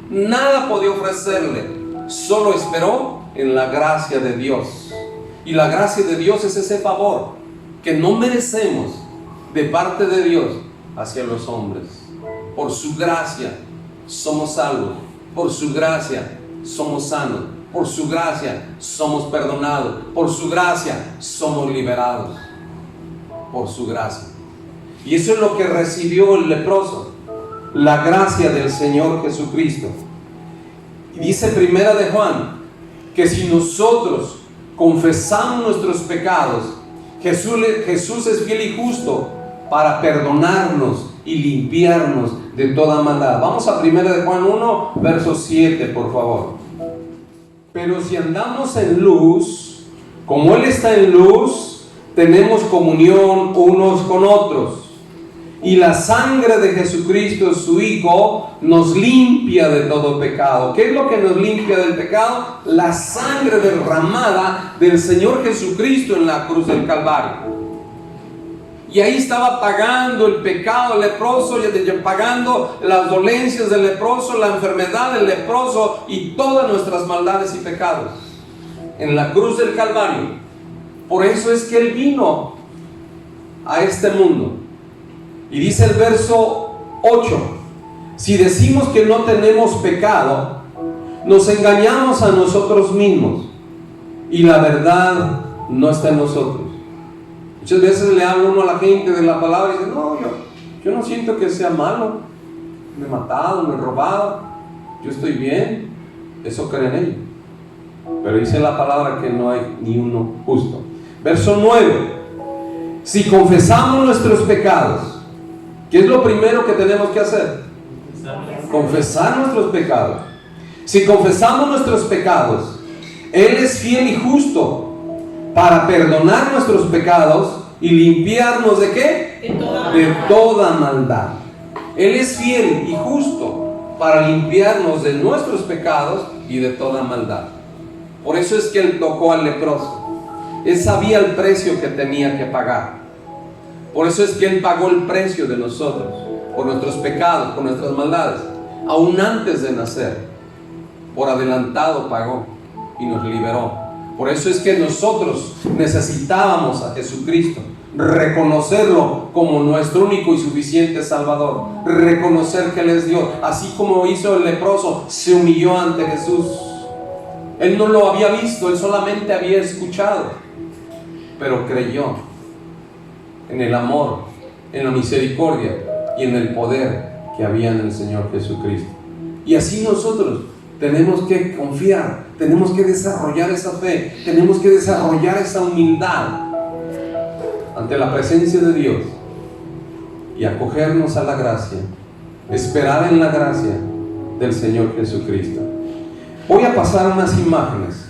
Nada podía ofrecerle, solo esperó en la gracia de Dios. Y la gracia de Dios es ese favor que no merecemos de parte de Dios hacia los hombres. Por su gracia somos salvos, por su gracia somos sanos, por su gracia somos perdonados, por su gracia somos liberados, por su gracia. Y eso es lo que recibió el leproso, la gracia del Señor Jesucristo. Y dice Primera de Juan que si nosotros confesamos nuestros pecados, Jesús es fiel y justo para perdonarnos y limpiarnos de toda maldad. Vamos a Primera de Juan 1, verso 7, por favor. Pero si andamos en luz, como Él está en luz, tenemos comunión unos con otros. Y la sangre de Jesucristo, su Hijo, nos limpia de todo pecado. ¿Qué es lo que nos limpia del pecado? La sangre derramada del Señor Jesucristo en la cruz del Calvario. Y ahí estaba pagando el pecado del leproso, pagando las dolencias del leproso, la enfermedad del leproso y todas nuestras maldades y pecados. En la cruz del Calvario. Por eso es que Él vino a este mundo. Y dice el verso 8, si decimos que no tenemos pecado, nos engañamos a nosotros mismos y la verdad no está en nosotros. Muchas veces le habla uno a la gente de la palabra y dice, no, yo no siento que sea malo, me he matado, me he robado, yo estoy bien. Eso creen ellos. Pero dice la palabra que no hay ni uno justo. Verso 9, si confesamos nuestros pecados, ¿qué es lo primero que tenemos que hacer? Confesar nuestros pecados. Si confesamos nuestros pecados, Él es fiel y justo para perdonar nuestros pecados y limpiarnos ¿de qué? De toda maldad. Él es fiel y justo para limpiarnos de nuestros pecados y de toda maldad. Por eso es que Él tocó al leproso. Él sabía el precio que tenía que pagar. Por eso es que Él pagó el precio de nosotros, por nuestros pecados, por nuestras maldades, aún antes de nacer. Por adelantado pagó y nos liberó. Por eso es que nosotros necesitábamos a Jesucristo, reconocerlo como nuestro único y suficiente Salvador, reconocer que Él es Dios, así como hizo el leproso, se humilló ante Jesús. Él no lo había visto, él solamente había escuchado, pero creyó en el amor, en la misericordia y en el poder que había en el Señor Jesucristo. Y así nosotros tenemos que confiar, tenemos que desarrollar esa fe, tenemos que desarrollar esa humildad ante la presencia de Dios y acogernos a la gracia, esperar en la gracia del Señor Jesucristo. Voy a pasar unas imágenes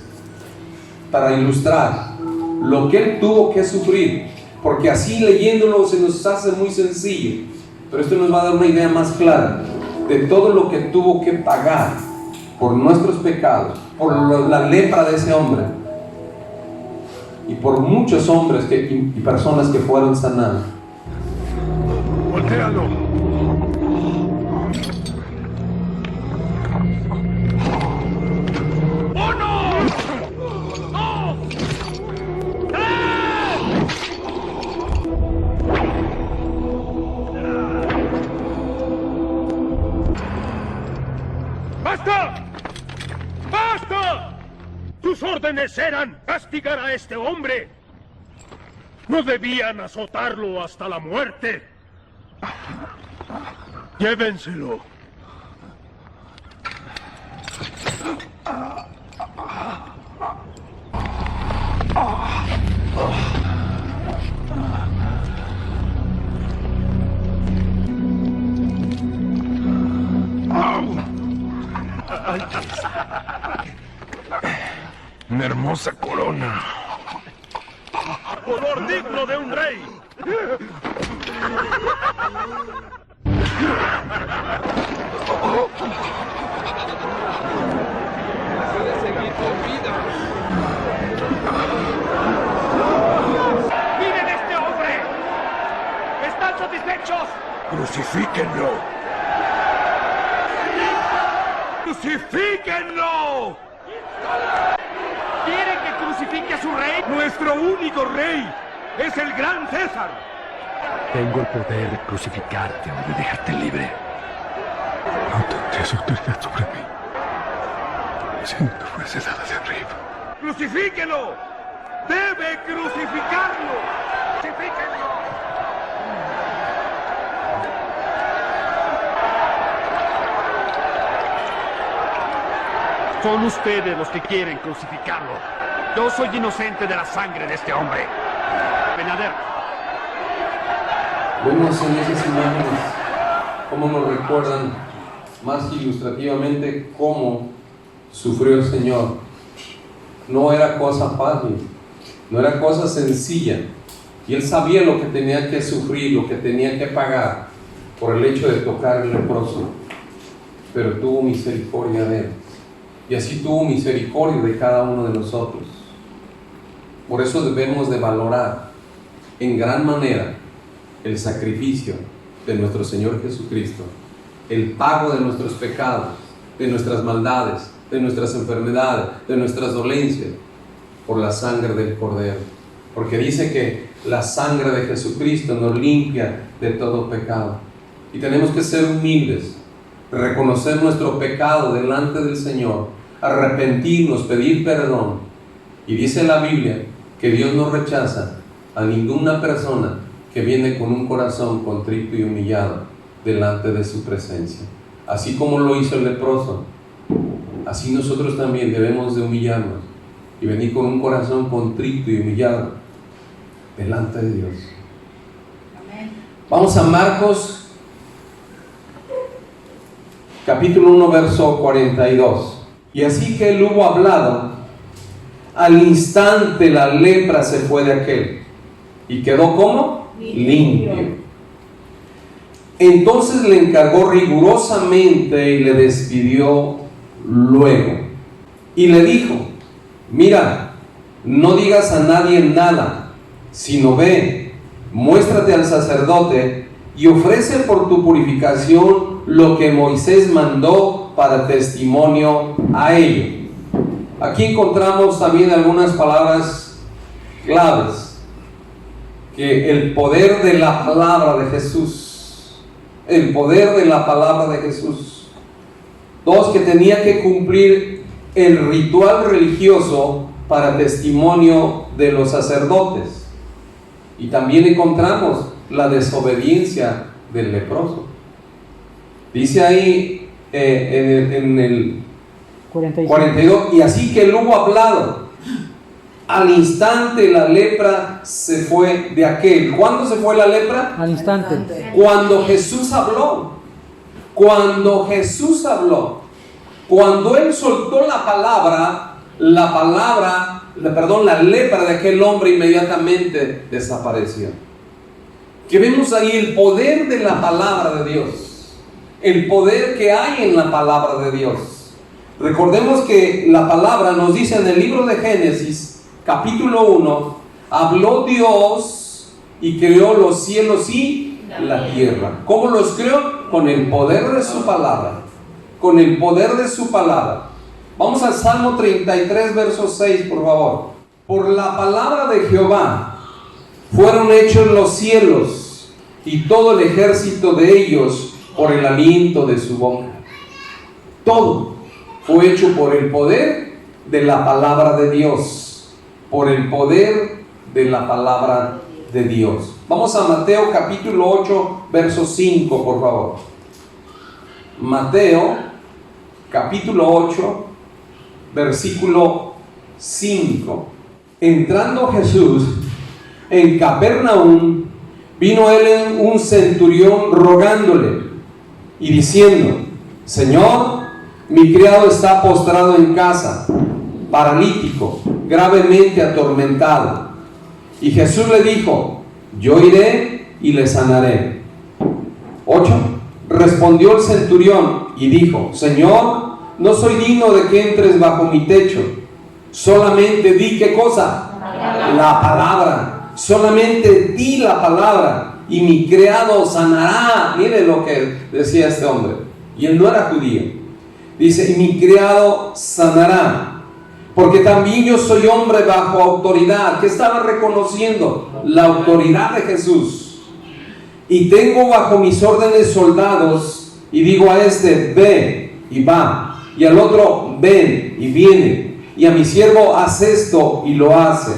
para ilustrar lo que Él tuvo que sufrir, porque así leyéndolo se nos hace muy sencillo, pero esto nos va a dar una idea más clara de todo lo que tuvo que pagar por nuestros pecados, por la lepra de ese hombre y por muchos hombres y personas que fueron sanadas. ¡Voltéalo! Sus órdenes eran castigar a este hombre. No debían azotarlo hasta la muerte. Llévenselo. Una hermosa corona. Color digno de un rey. ¡Miren este hombre! ¿Están satisfechos? ¡Crucifíquenlo! ¡Crucifíquenlo! ¿Quieren que crucifique a su rey? ¡Nuestro único rey! ¡Es el gran César! Tengo el poder de crucificarte o de dejarte libre. No tendrías autoridad sobre mí si no te fuese dada de arriba. ¡Crucifíquelo! ¡Debe crucificarlo! ¡Crucifíquenlo! Son ustedes los que quieren crucificarlo. Yo soy inocente de la sangre de este hombre. Benader. Vemos en esas imágenes cómo nos recuerdan más ilustrativamente cómo sufrió el Señor no era cosa fácil, no era cosa sencilla. Y él sabía lo que tenía que sufrir, lo que tenía que pagar por el hecho de tocar el leproso. Pero tuvo misericordia de él. Y así tuvo misericordia de cada uno de nosotros. Por eso debemos de valorar en gran manera el sacrificio de nuestro Señor Jesucristo, el pago de nuestros pecados, de nuestras maldades, de nuestras enfermedades, de nuestras dolencias, por la sangre del Cordero. Porque dice que la sangre de Jesucristo nos limpia de todo pecado. Y tenemos que ser humildes, reconocer nuestro pecado delante del Señor, arrepentirnos, pedir perdón. Y dice la Biblia que Dios no rechaza a ninguna persona que viene con un corazón contrito y humillado delante de su presencia. Así como lo hizo el leproso, así nosotros también debemos de humillarnos y venir con un corazón contrito y humillado delante de Dios. Amén. Vamos a Marcos capítulo 1 verso 42. Y así que él hubo hablado, al instante la lepra se fue de aquel y quedó ¿cómo? Limpio. Entonces le encargó rigurosamente y le despidió luego y le dijo: mira, no digas a nadie nada, sino ve, muéstrate al sacerdote y ofrece por tu purificación lo que Moisés mandó para testimonio a ello. Aquí encontramos también algunas palabras claves, que el poder de la palabra de Jesús, el poder de la palabra de Jesús. Dos, que tenía que cumplir el ritual religioso para testimonio de los sacerdotes. Y también encontramos la desobediencia del leproso. Dice ahí en el 42, y así que él hubo hablado, al instante la lepra se fue de aquel. ¿Cuándo se fue la lepra? Al instante. Cuando Jesús habló. Cuando Jesús habló. Cuando él soltó la lepra de aquel hombre inmediatamente desapareció. Que vemos ahí el poder de la palabra de Dios, el poder que hay en la palabra de Dios. Recordemos que la palabra nos dice en el libro de Génesis, capítulo 1, habló Dios y creó los cielos y la tierra. ¿Cómo los creó? Con el poder de su palabra. Con el poder de su palabra. Vamos al Salmo 33, verso 6, por favor. Por la palabra de Jehová fueron hechos los cielos y todo el ejército de ellos por el aliento de su boca. Todo fue hecho por el poder de la palabra de Dios. Por el poder de la palabra de Dios. Vamos a Mateo capítulo 8, verso 5, por favor. Mateo capítulo 8, versículo 5. Entrando Jesús en Capernaum, vino él un centurión rogándole y diciendo: Señor, mi criado está postrado en casa, paralítico, gravemente atormentado. Y Jesús le dijo: yo iré y le sanaré. 8. Respondió el centurión y dijo: Señor, no soy digno de que entres bajo mi techo. Solamente di, ¿qué cosa? La palabra. Solamente di la palabra y mi criado sanará. Mire lo que decía este hombre. Y él no era judío. Dice: y mi criado sanará. Porque también yo soy hombre bajo autoridad. ¿Qué estaba reconociendo? La autoridad de Jesús. Y tengo bajo mis órdenes soldados. Y digo a este: ve y va. Y al otro: ven y viene. Y a mi siervo: haz esto, y lo hace.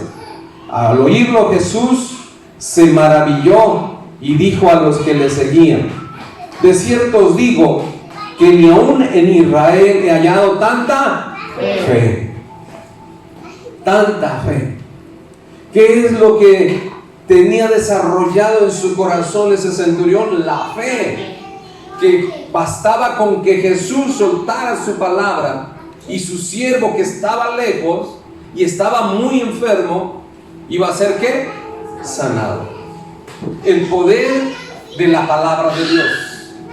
Al oírlo Jesús se maravilló y dijo a los que le seguían: de cierto os digo que ni aún en Israel he hallado tanta fe. Tanta fe. ¿Qué es lo que tenía desarrollado en su corazón ese centurión? La fe. Que bastaba con que Jesús soltara su palabra y su siervo que estaba lejos y estaba muy enfermo, iba a ser ¿qué? Sanado. El poder de la palabra de Dios.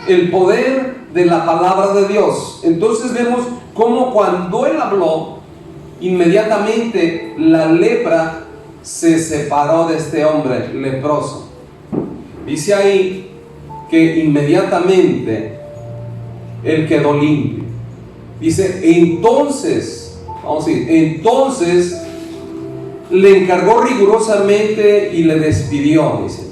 El poder de la palabra de Dios. Entonces vemos cómo cuando él habló, inmediatamente la lepra se separó de este hombre leproso. Dice ahí que inmediatamente él quedó limpio. Dice, entonces le encargó rigurosamente y le despidió, dice.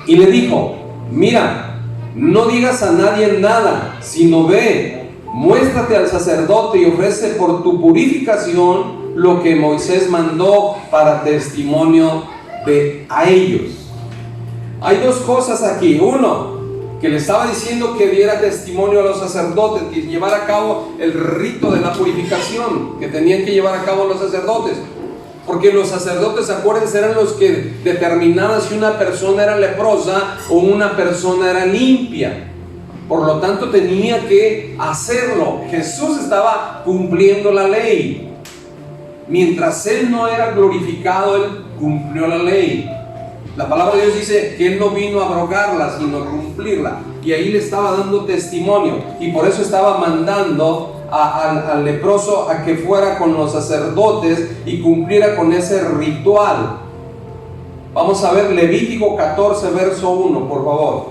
Y le dijo, mira, no digas a nadie nada, sino ve, muéstrate al sacerdote y ofrece por tu purificación lo que Moisés mandó para testimonio a ellos. Hay dos cosas aquí. Uno, que le estaba diciendo que diera testimonio a los sacerdotes, que llevara a cabo el rito de la purificación que tenían que llevar a cabo los sacerdotes. Porque los sacerdotes, acuérdense, eran los que determinaban si una persona era leprosa o una persona era limpia. Por lo tanto, tenía que hacerlo. Jesús estaba cumpliendo la ley. Mientras él no era glorificado, él cumplió la ley. La palabra de Dios dice que él no vino a abrogarla, sino a cumplirla. Y ahí le estaba dando testimonio. Y por eso estaba mandando al leproso a que fuera con los sacerdotes y cumpliera con ese ritual. Vamos a ver Levítico 14, verso 1, por favor.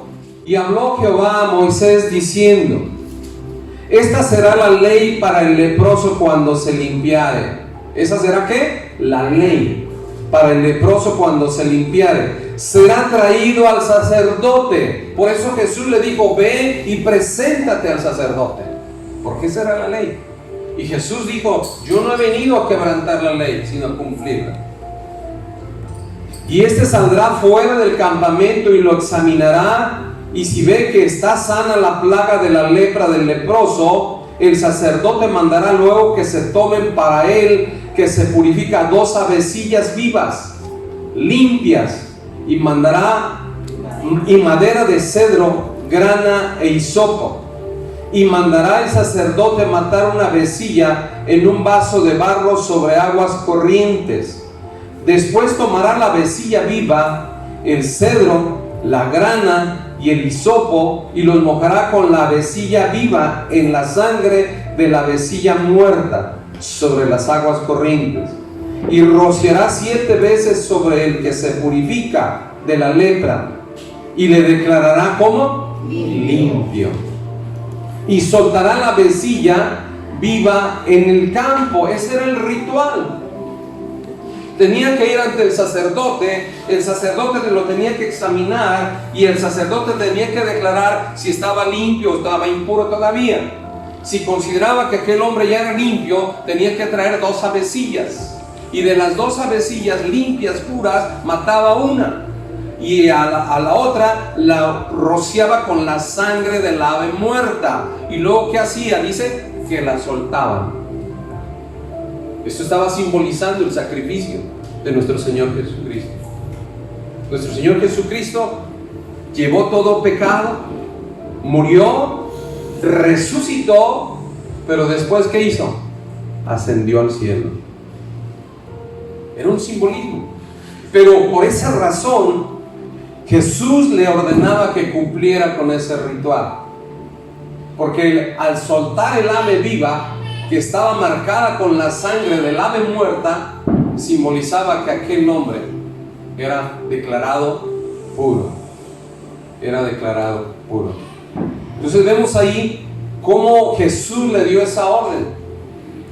Y habló Jehová a Moisés diciendo: esta será la ley para el leproso cuando se limpiare. ¿Esa será qué? La ley para el leproso cuando se limpiare. Será traído al sacerdote. Por eso Jesús le dijo: ve y preséntate al sacerdote. Porque esa era la ley. Y Jesús dijo: yo no he venido a quebrantar la ley, sino a cumplirla. Y este saldrá fuera del campamento y lo examinará, y si ve que está sana la plaga de la lepra del leproso, el sacerdote mandará luego que se tomen para él, que se purifica, 2 avecillas vivas, limpias, y mandará y madera de cedro, grana e hisopo. Y mandará el sacerdote matar una avecilla en un vaso de barro sobre aguas corrientes. Después tomará la avecilla viva, el cedro, la grana y el hisopo, y los mojará con la avecilla viva en la sangre de la avecilla muerta sobre las aguas corrientes. Y rociará 7 veces sobre el que se purifica de la lepra, y le declarará como limpio. Y soltará la avecilla viva en el campo. Ese era el ritual. Tenía que ir ante el sacerdote lo tenía que examinar, y el sacerdote tenía que declarar si estaba limpio o estaba impuro todavía. Si consideraba que aquel hombre ya era limpio, tenía que traer 2 avecillas, y de las 2 avecillas limpias, puras, mataba una, y a la otra la rociaba con la sangre del ave muerta. Y luego, ¿qué hacía? Dice que la soltaban. Esto estaba simbolizando el sacrificio de nuestro Señor Jesucristo. Nuestro Señor Jesucristo llevó todo pecado, murió, resucitó, pero después, ¿qué hizo? Ascendió al cielo. Era un simbolismo. Pero por esa razón, Jesús le ordenaba que cumpliera con ese ritual. Porque al soltar el ave viva, que estaba marcada con la sangre del ave muerta, simbolizaba que aquel hombre era declarado puro. Era declarado puro. Entonces vemos ahí cómo Jesús le dio esa orden,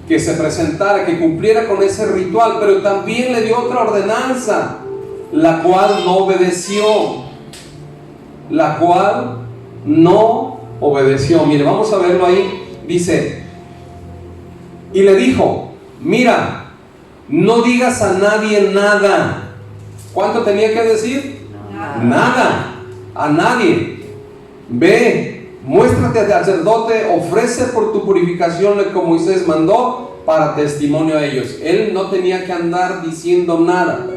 que se presentara, que cumpliera con ese ritual, pero también le dio otra ordenanza, la cual no obedeció. La cual no obedeció. Mire, vamos a verlo ahí. Dice: y le dijo: mira, no digas a nadie nada. ¿Cuánto tenía que decir? Nada. A nadie. Ve, muéstrate al sacerdote, ofrece por tu purificación lo que Moisés mandó para testimonio a ellos. Él no tenía que andar diciendo nada.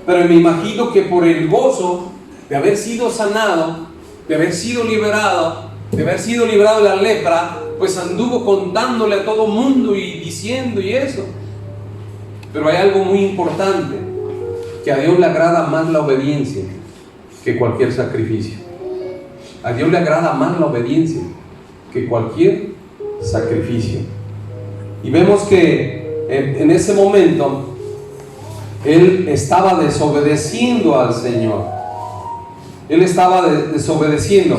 Pero me imagino que por el gozo de haber sido sanado, de haber sido liberado, de haber sido librado de la lepra, pues anduvo contándole a todo mundo y diciendo y eso. Pero hay algo muy importante, que a Dios le agrada más la obediencia que cualquier sacrificio. A Dios le agrada más la obediencia que cualquier sacrificio. Y vemos que en ese momento él estaba desobedeciendo al Señor. Él estaba desobedeciendo.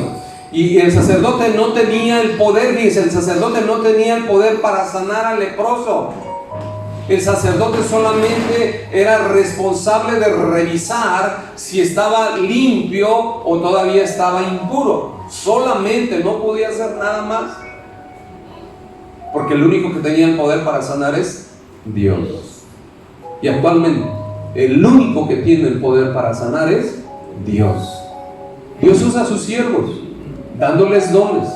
Y el sacerdote no tenía el poder, dice, el sacerdote no tenía el poder para sanar al leproso. El sacerdote solamente era responsable de revisar si estaba limpio o todavía estaba impuro. Solamente, no podía hacer nada más. Porque el único que tenía el poder para sanar es Dios. Y actualmente, el único que tiene el poder para sanar es Dios. Dios usa a sus siervos, dándoles dones.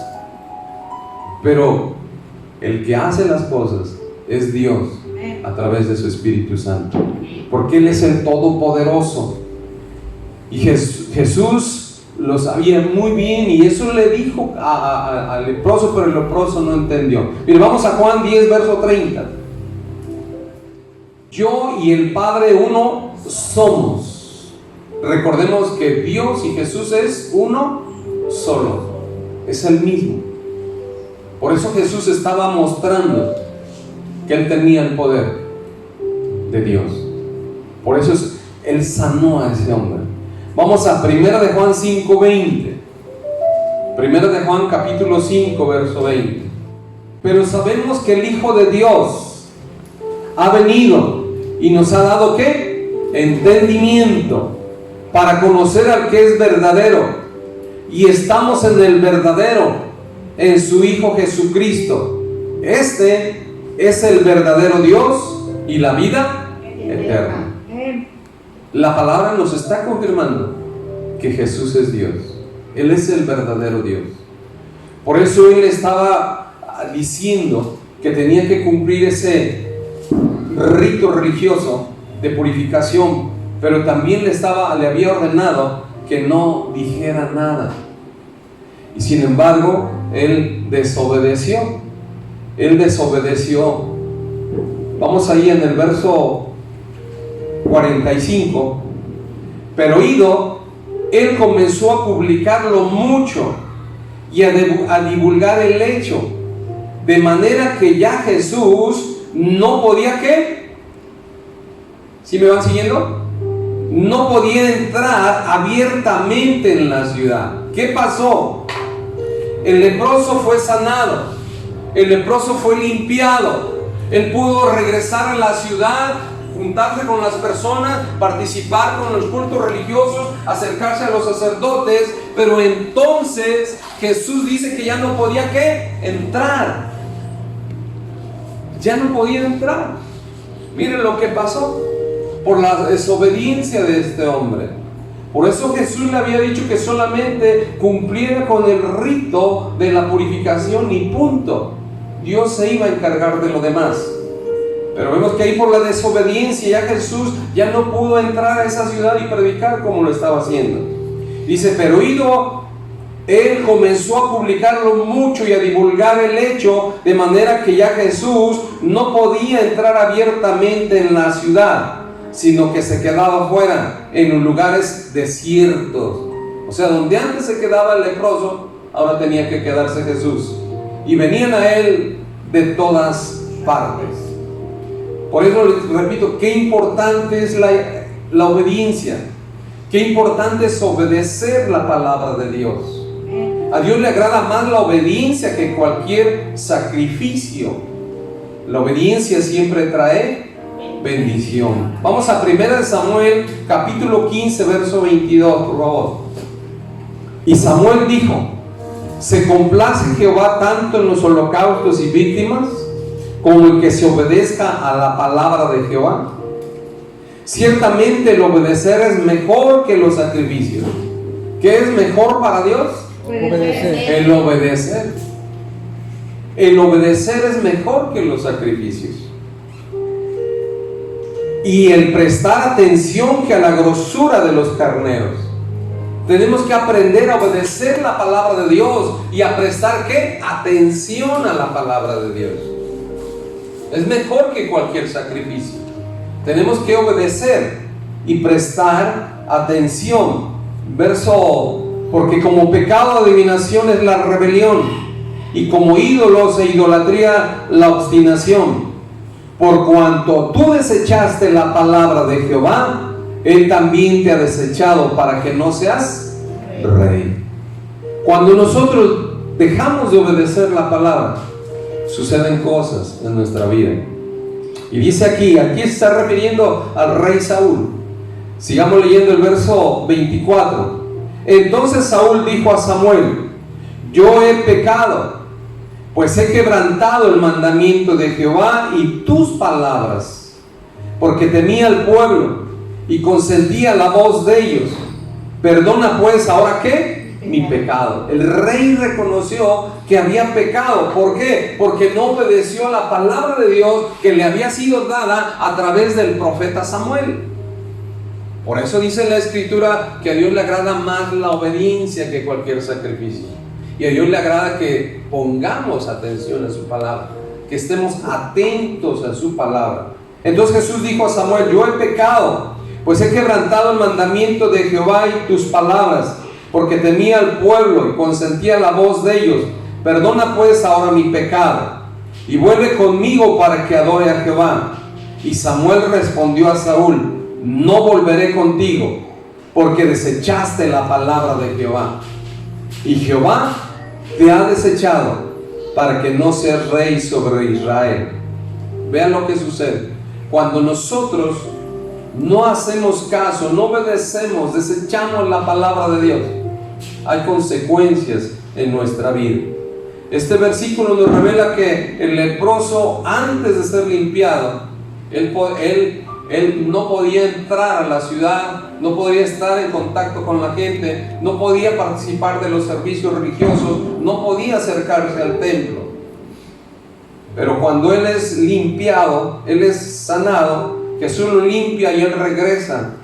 Pero el que hace las cosas es Dios, a través de su Espíritu Santo, porque Él es el Todopoderoso. Y Jesús lo sabía muy bien, y eso le dijo al leproso, pero el leproso no entendió. Mire, vamos a Juan 10, verso 30. Yo y el Padre uno somos. Recordemos que Dios y Jesús es uno solo, es el mismo. Por eso Jesús estaba mostrando que Él tenía el poder de Dios. Por eso Él sanó a ese hombre. Vamos a 1 de Juan 5:20. 1 de Juan capítulo 5, verso 20. Pero sabemos que el Hijo de Dios ha venido y nos ha dado ¿qué? Entendimiento para conocer al que es verdadero, y estamos en el verdadero, en su Hijo Jesucristo. Este es el verdadero Dios y la vida eterna. La palabra nos está confirmando que Jesús es Dios. Él es el verdadero Dios. Por eso Él estaba diciendo que tenía que cumplir ese rito religioso de purificación, pero también le había ordenado que no dijera nada. Y sin embargo, Él desobedeció. Él desobedeció. Vamos ahí en el verso 45. Pero oído, Él comenzó a publicarlo mucho y a divulgar el hecho, de manera que ya Jesús no podía ¿qué? ¿Sí me van siguiendo? No podía entrar abiertamente en la ciudad. ¿Qué pasó? El leproso fue sanado, el leproso fue limpiado, él pudo regresar a la ciudad, juntarse con las personas, participar con los cultos religiosos, acercarse a los sacerdotes. Pero entonces Jesús dice que ya no podía ¿qué? Entrar. Ya no podía entrar. Miren lo que pasó por la desobediencia de este hombre. Por eso Jesús le había dicho que solamente cumpliera con el rito de la purificación y punto. Dios se iba a encargar de lo demás. Pero vemos que ahí por la desobediencia ya Jesús ya no pudo entrar a esa ciudad y predicar como lo estaba haciendo. Dice, pero oído, Él comenzó a publicarlo mucho y a divulgar el hecho, de manera que ya Jesús no podía entrar abiertamente en la ciudad, sino que se quedaba fuera, en los lugares desiertos. O sea, donde antes se quedaba el leproso, ahora tenía que quedarse Jesús. Y venían a Él de todas partes. Por eso les repito, qué importante es la obediencia. Qué importante es obedecer la palabra de Dios. A Dios le agrada más la obediencia que cualquier sacrificio. La obediencia siempre trae bendición. Vamos a 1 Samuel capítulo 15, verso 22, por favor. Y Samuel dijo: ¿se complace Jehová tanto en los holocaustos y víctimas como en que se obedezca a la palabra de Jehová? Ciertamente el obedecer es mejor que los sacrificios. ¿Qué es mejor para Dios? Obedecer. El obedecer. El obedecer es mejor que los sacrificios. Y el prestar atención que a la grosura de los carneros. Tenemos que aprender a obedecer la palabra de Dios y a prestar ¿qué? Atención a la palabra de Dios. Es mejor que cualquier sacrificio. Tenemos que obedecer y prestar atención. Porque como pecado adivinación es la rebelión, y como ídolos e idolatría la obstinación. Por cuanto tú desechaste la palabra de Jehová, Él también te ha desechado para que no seas rey. Cuando nosotros dejamos de obedecer la palabra, suceden cosas en nuestra vida. Y dice aquí se está refiriendo al rey Saúl. Sigamos leyendo el verso 24. Entonces Saúl dijo a Samuel: yo he pecado, pues he quebrantado el mandamiento de Jehová y tus palabras, porque temía al pueblo y consentía la voz de ellos. Perdona pues ahora ¿qué? Mi pecado. El rey reconoció que había pecado. ¿Por qué? Porque no obedeció la palabra de Dios que le había sido dada a través del profeta Samuel. Por eso dice la Escritura que a Dios le agrada más la obediencia que cualquier sacrificio. Y a Dios le agrada que pongamos atención a su palabra, que estemos atentos a su palabra. Entonces Jesús dijo a Samuel: yo he pecado, pues he quebrantado el mandamiento de Jehová y tus palabras, porque temía al pueblo y consentía la voz de ellos. Perdona pues ahora mi pecado, y vuelve conmigo para que adore a Jehová. Y Samuel respondió a Saúl: no volveré contigo, porque desechaste la palabra de Jehová, y Jehová te ha desechado para que no seas rey sobre Israel. Vean lo que sucede cuando nosotros no hacemos caso, no obedecemos, desechamos la palabra de Dios. Hay consecuencias en nuestra vida. Este versículo nos revela que el leproso, antes de ser limpiado, él no podía entrar a la ciudad, no podía estar en contacto con la gente, no podía participar de los servicios religiosos, no podía acercarse al templo. Pero cuando él es limpiado, él es sanado, Jesús lo limpia y él regresa.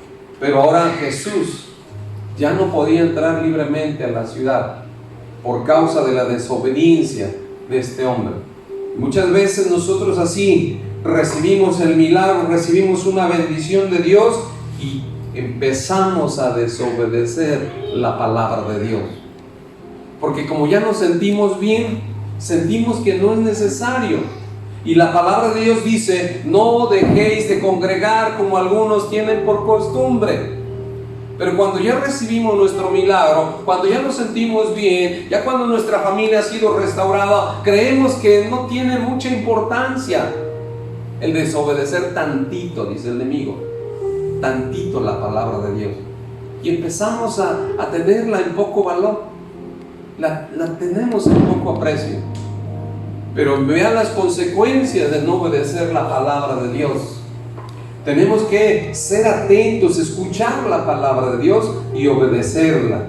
Pero ahora Jesús ya no podía entrar libremente a la ciudad por causa de la desobediencia de este hombre. Muchas veces nosotros así recibimos el milagro, recibimos una bendición de Dios y empezamos a desobedecer la palabra de Dios. Porque como ya nos sentimos bien, sentimos que no es necesario. Y la palabra de Dios dice: no dejéis de congregar como algunos tienen por costumbre. Pero cuando ya recibimos nuestro milagro, cuando ya nos sentimos bien, ya cuando nuestra familia ha sido restaurada, creemos que no tiene mucha importancia el desobedecer tantito, dice el enemigo, tantito la palabra de Dios. Y empezamos a tenerla en poco valor, la tenemos en poco aprecio. Pero vean las consecuencias de no obedecer la palabra de Dios. Tenemos que ser atentos, escuchar la palabra de Dios y obedecerla.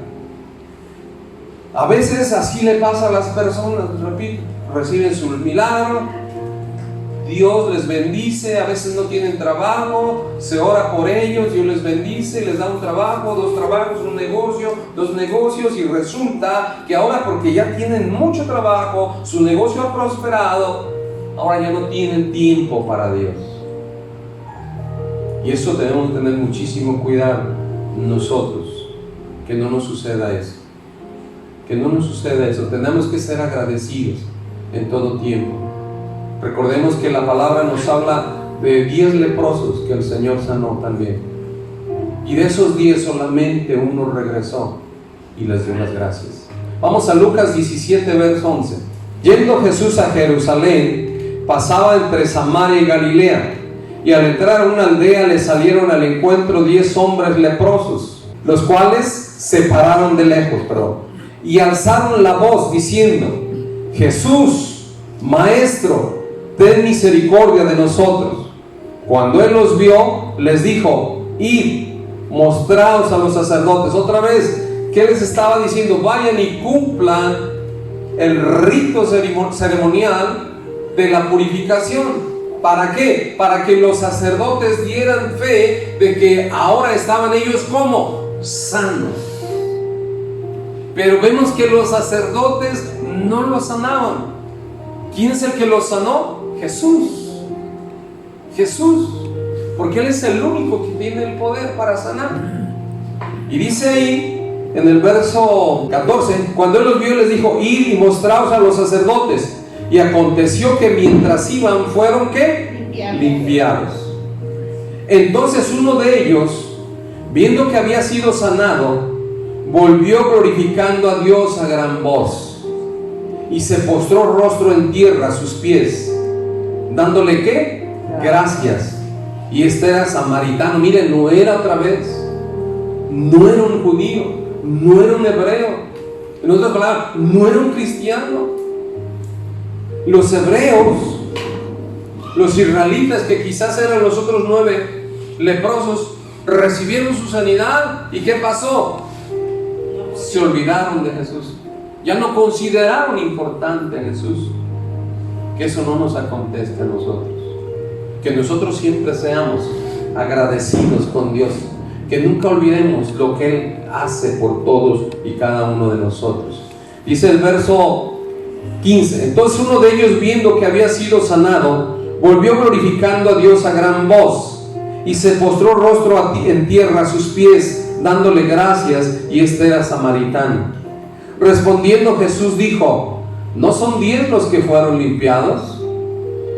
A veces así le pasa a las personas, repito, reciben su milagro, Dios les bendice, a veces no tienen trabajo, se ora por ellos, Dios les bendice, les da un trabajo, 2 trabajos, un negocio, 2 negocios, y resulta que ahora, porque ya tienen mucho trabajo, su negocio ha prosperado, ahora ya no tienen tiempo para Dios. Y eso debemos tener muchísimo cuidado nosotros, que no nos suceda eso. Que no nos suceda eso. Tenemos que ser agradecidos en todo tiempo. Recordemos que la palabra nos habla de 10 leprosos que el Señor sanó también. Y de esos 10 solamente uno regresó y les dio las gracias. Vamos a Lucas 17, verso 11. Yendo Jesús a Jerusalén, pasaba entre Samaria y Galilea. Y al entrar a una aldea le salieron al encuentro 10 hombres leprosos, los cuales se pararon de lejos, y alzaron la voz diciendo: Jesús, Maestro, ten misericordia de nosotros. Cuando él los vio, les dijo: id, mostraos a los sacerdotes. Otra vez, ¿qué les estaba diciendo? Vayan y cumplan el rito ceremonial de la purificación. ¿Para qué? Para que los sacerdotes dieran fe de que ahora estaban ellos como sanos. Pero vemos que los sacerdotes no los sanaban. ¿Quién es el que los sanó? Jesús. Jesús. porque Él es el único que tiene el poder para sanar. Y dice ahí en el verso 14, cuando Él los vio les dijo: id y mostraos a los sacerdotes. Y aconteció que mientras iban fueron ¿qué? Limpiados. Entonces uno de ellos, viendo que había sido sanado, volvió glorificando a Dios a gran voz, y se postró rostro en tierra a sus pies, dándole ¿qué? Gracias. Y este era samaritano. Miren, no era otra vez, no era un judío, no era un hebreo, en otras palabras, no era un cristiano. Los hebreos, los israelitas, que quizás eran los otros 9 leprosos, recibieron su sanidad. ¿Y qué pasó? Se olvidaron de Jesús, ya no consideraron importante a Jesús. Que eso no nos acontezca a nosotros, que nosotros siempre seamos agradecidos con Dios, que nunca olvidemos lo que Él hace por todos y cada uno de nosotros. Dice el verso 15: entonces uno de ellos, viendo que había sido sanado, volvió glorificando a Dios a gran voz, y se postró rostro en tierra a sus pies, dándole gracias. Y este era samaritano. Respondiendo Jesús dijo: ¿no son 10 los que fueron limpiados?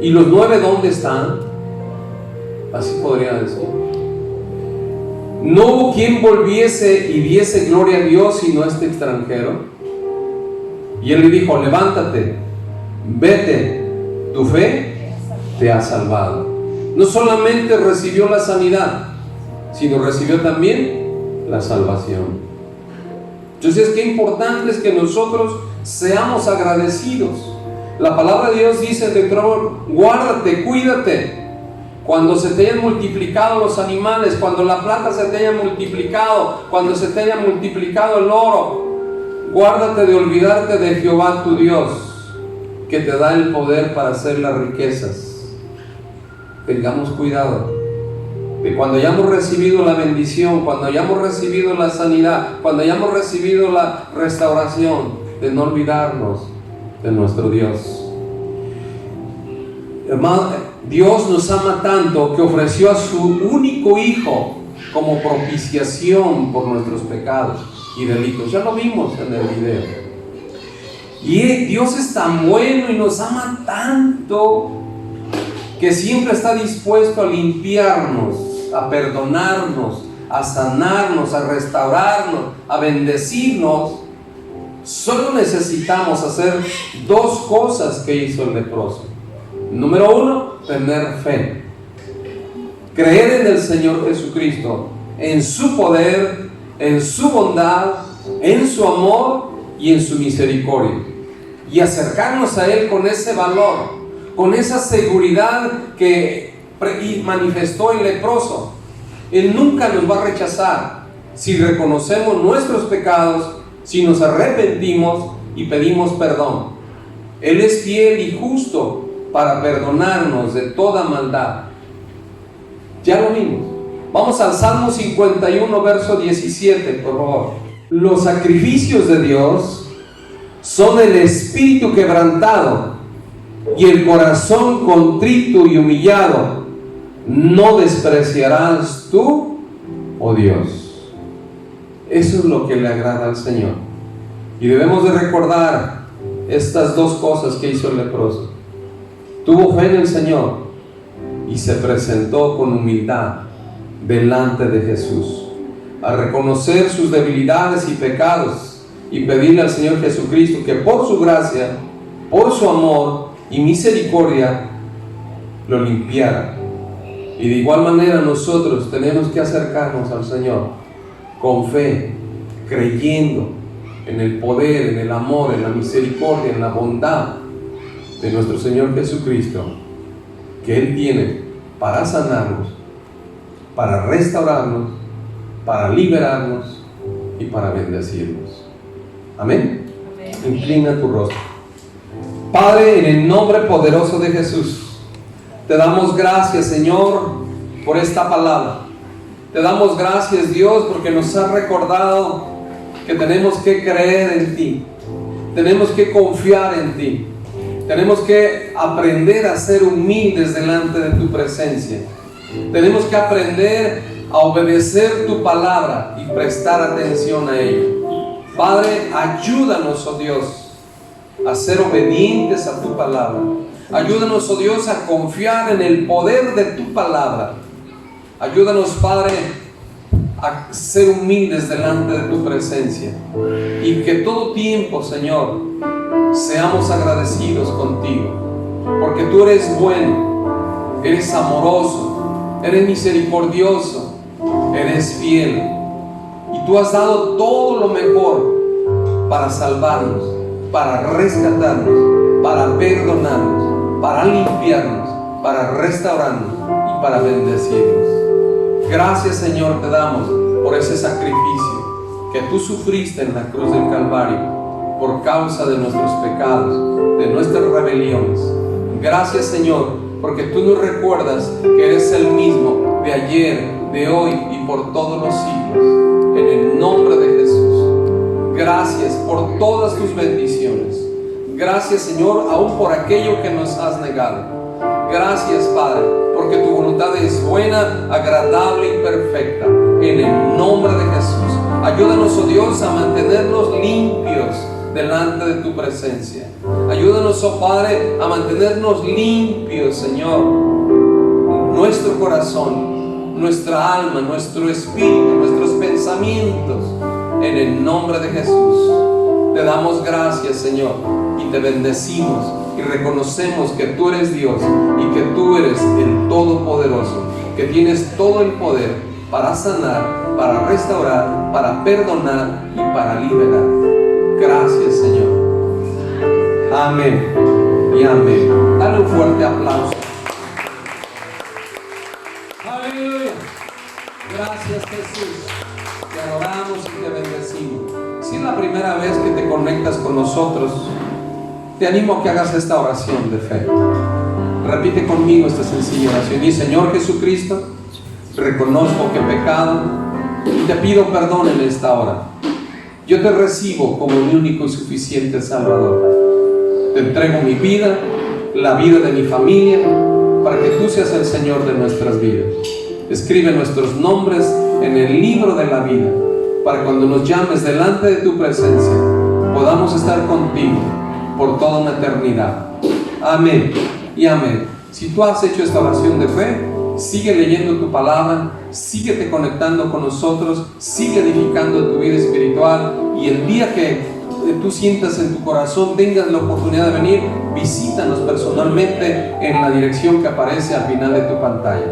¿Y los 9 dónde están? Así podría decir. ¿No hubo quien volviese y diese gloria a Dios sino este extranjero? Y Él le dijo: levántate, vete, tu fe te ha salvado. No solamente recibió la sanidad, sino recibió también la salvación. Entonces, qué importante es que nosotros seamos agradecidos. La palabra de Dios dice en Deuteronomio: guárdate, cuídate. Cuando se te hayan multiplicado los animales, cuando la plata se te haya multiplicado, cuando se te haya multiplicado el oro, guárdate de olvidarte de Jehová tu Dios, que te da el poder para hacer las riquezas. Tengamos cuidado de cuando hayamos recibido la bendición, cuando hayamos recibido la sanidad, cuando hayamos recibido la restauración, de no olvidarnos de nuestro Dios. Hermano, Dios nos ama tanto que ofreció a su único Hijo como propiciación por nuestros pecados y delitos. Ya lo vimos en el video. Y Dios es tan bueno y nos ama tanto que siempre está dispuesto a limpiarnos, a perdonarnos, a sanarnos, a restaurarnos, a bendecirnos. Solo necesitamos hacer 2 cosas que hizo el leproso. Número 1, tener fe. Creer en el Señor Jesucristo, en su poder, en su bondad, en su amor y en su misericordia. Y acercarnos a Él con ese valor, con esa seguridad que manifestó el leproso. Él nunca nos va a rechazar si reconocemos nuestros pecados, si nos arrepentimos y pedimos perdón. Él es fiel y justo para perdonarnos de toda maldad. Ya lo vimos. Vamos al Salmo 51, verso 17, por favor. Los sacrificios de Dios son el espíritu quebrantado y el corazón contrito y humillado. No despreciarás tú, oh Dios. Eso es lo que le agrada al Señor. Y debemos de recordar estas 2 cosas que hizo el leproso. Tuvo fe en el Señor y se presentó con humildad delante de Jesús, a reconocer sus debilidades y pecados y pedirle al Señor Jesucristo que por su gracia, por su amor y misericordia lo limpiara. Y de igual manera nosotros tenemos que acercarnos al Señor con fe, creyendo en el poder, en el amor, en la misericordia, en la bondad de nuestro Señor Jesucristo, que Él tiene para sanarnos, para restaurarnos, para liberarnos y para bendecirnos. Amén. Amén. Inclina tu rostro. Padre, en el nombre poderoso de Jesús, te damos gracias, Señor, por esta palabra. Te damos gracias, Dios, porque nos has recordado que tenemos que creer en ti, tenemos que confiar en ti, tenemos que aprender a ser humildes delante de tu presencia. Tenemos que aprender a obedecer tu palabra y prestar atención a ella. Padre, ayúdanos, oh Dios, a ser obedientes a tu palabra. Ayúdanos, oh Dios, a confiar en el poder de tu palabra. Ayúdanos, Padre, a ser humildes delante de tu presencia, y que todo tiempo, Señor, seamos agradecidos contigo, porque tú eres bueno, eres amoroso, eres misericordioso, eres fiel, y tú has dado todo lo mejor para salvarnos, para rescatarnos, para perdonarnos, para limpiarnos, para restaurarnos y para bendecirnos. Gracias, Señor, te damos por ese sacrificio que tú sufriste en la cruz del Calvario por causa de nuestros pecados, de nuestras rebeliones. Gracias, Señor, porque tú nos recuerdas que eres el mismo de ayer, de hoy y por todos los siglos. En el nombre de Jesús. Gracias por todas tus bendiciones. Gracias, Señor, aún por aquello que nos has negado. Gracias, Padre, porque tu voluntad es buena, agradable y perfecta. En el nombre de Jesús. Ayúdanos, oh Dios, a mantenernos limpios delante de tu presencia. Ayúdanos, oh Padre, a mantenernos limpios, Señor. Nuestro corazón, nuestra alma, nuestro espíritu, nuestros pensamientos. En el nombre de Jesús. Te damos gracias, Señor, y te bendecimos y reconocemos que tú eres Dios y que tú eres el Todopoderoso, que tienes todo el poder para sanar, para restaurar, para perdonar y para liberar. Gracias, Señor. Amén y amén. Dale un fuerte aplauso. Aleluya. Gracias, Jesús. Te adoramos y te bendecimos. Si es la primera vez que te conectas con nosotros, te animo a que hagas esta oración de fe. Repite conmigo esta sencilla oración. Dice: Señor Jesucristo, reconozco que he pecado y te pido perdón en esta hora. Yo te recibo como mi único y suficiente Salvador. Te entrego mi vida, la vida de mi familia, para que tú seas el Señor de nuestras vidas. Escribe nuestros nombres en el libro de la vida, para cuando nos llames delante de tu presencia, podamos estar contigo por toda una eternidad. Amén y amén. Si tú has hecho esta oración de fe, sigue leyendo tu palabra, síguete conectando con nosotros, sigue edificando tu vida espiritual, y el día que tú sientas en tu corazón, tengas la oportunidad de venir, visítanos personalmente en la dirección que aparece al final de tu pantalla.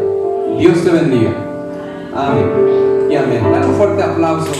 Dios te bendiga. Amén y amén. Dale un fuerte aplauso.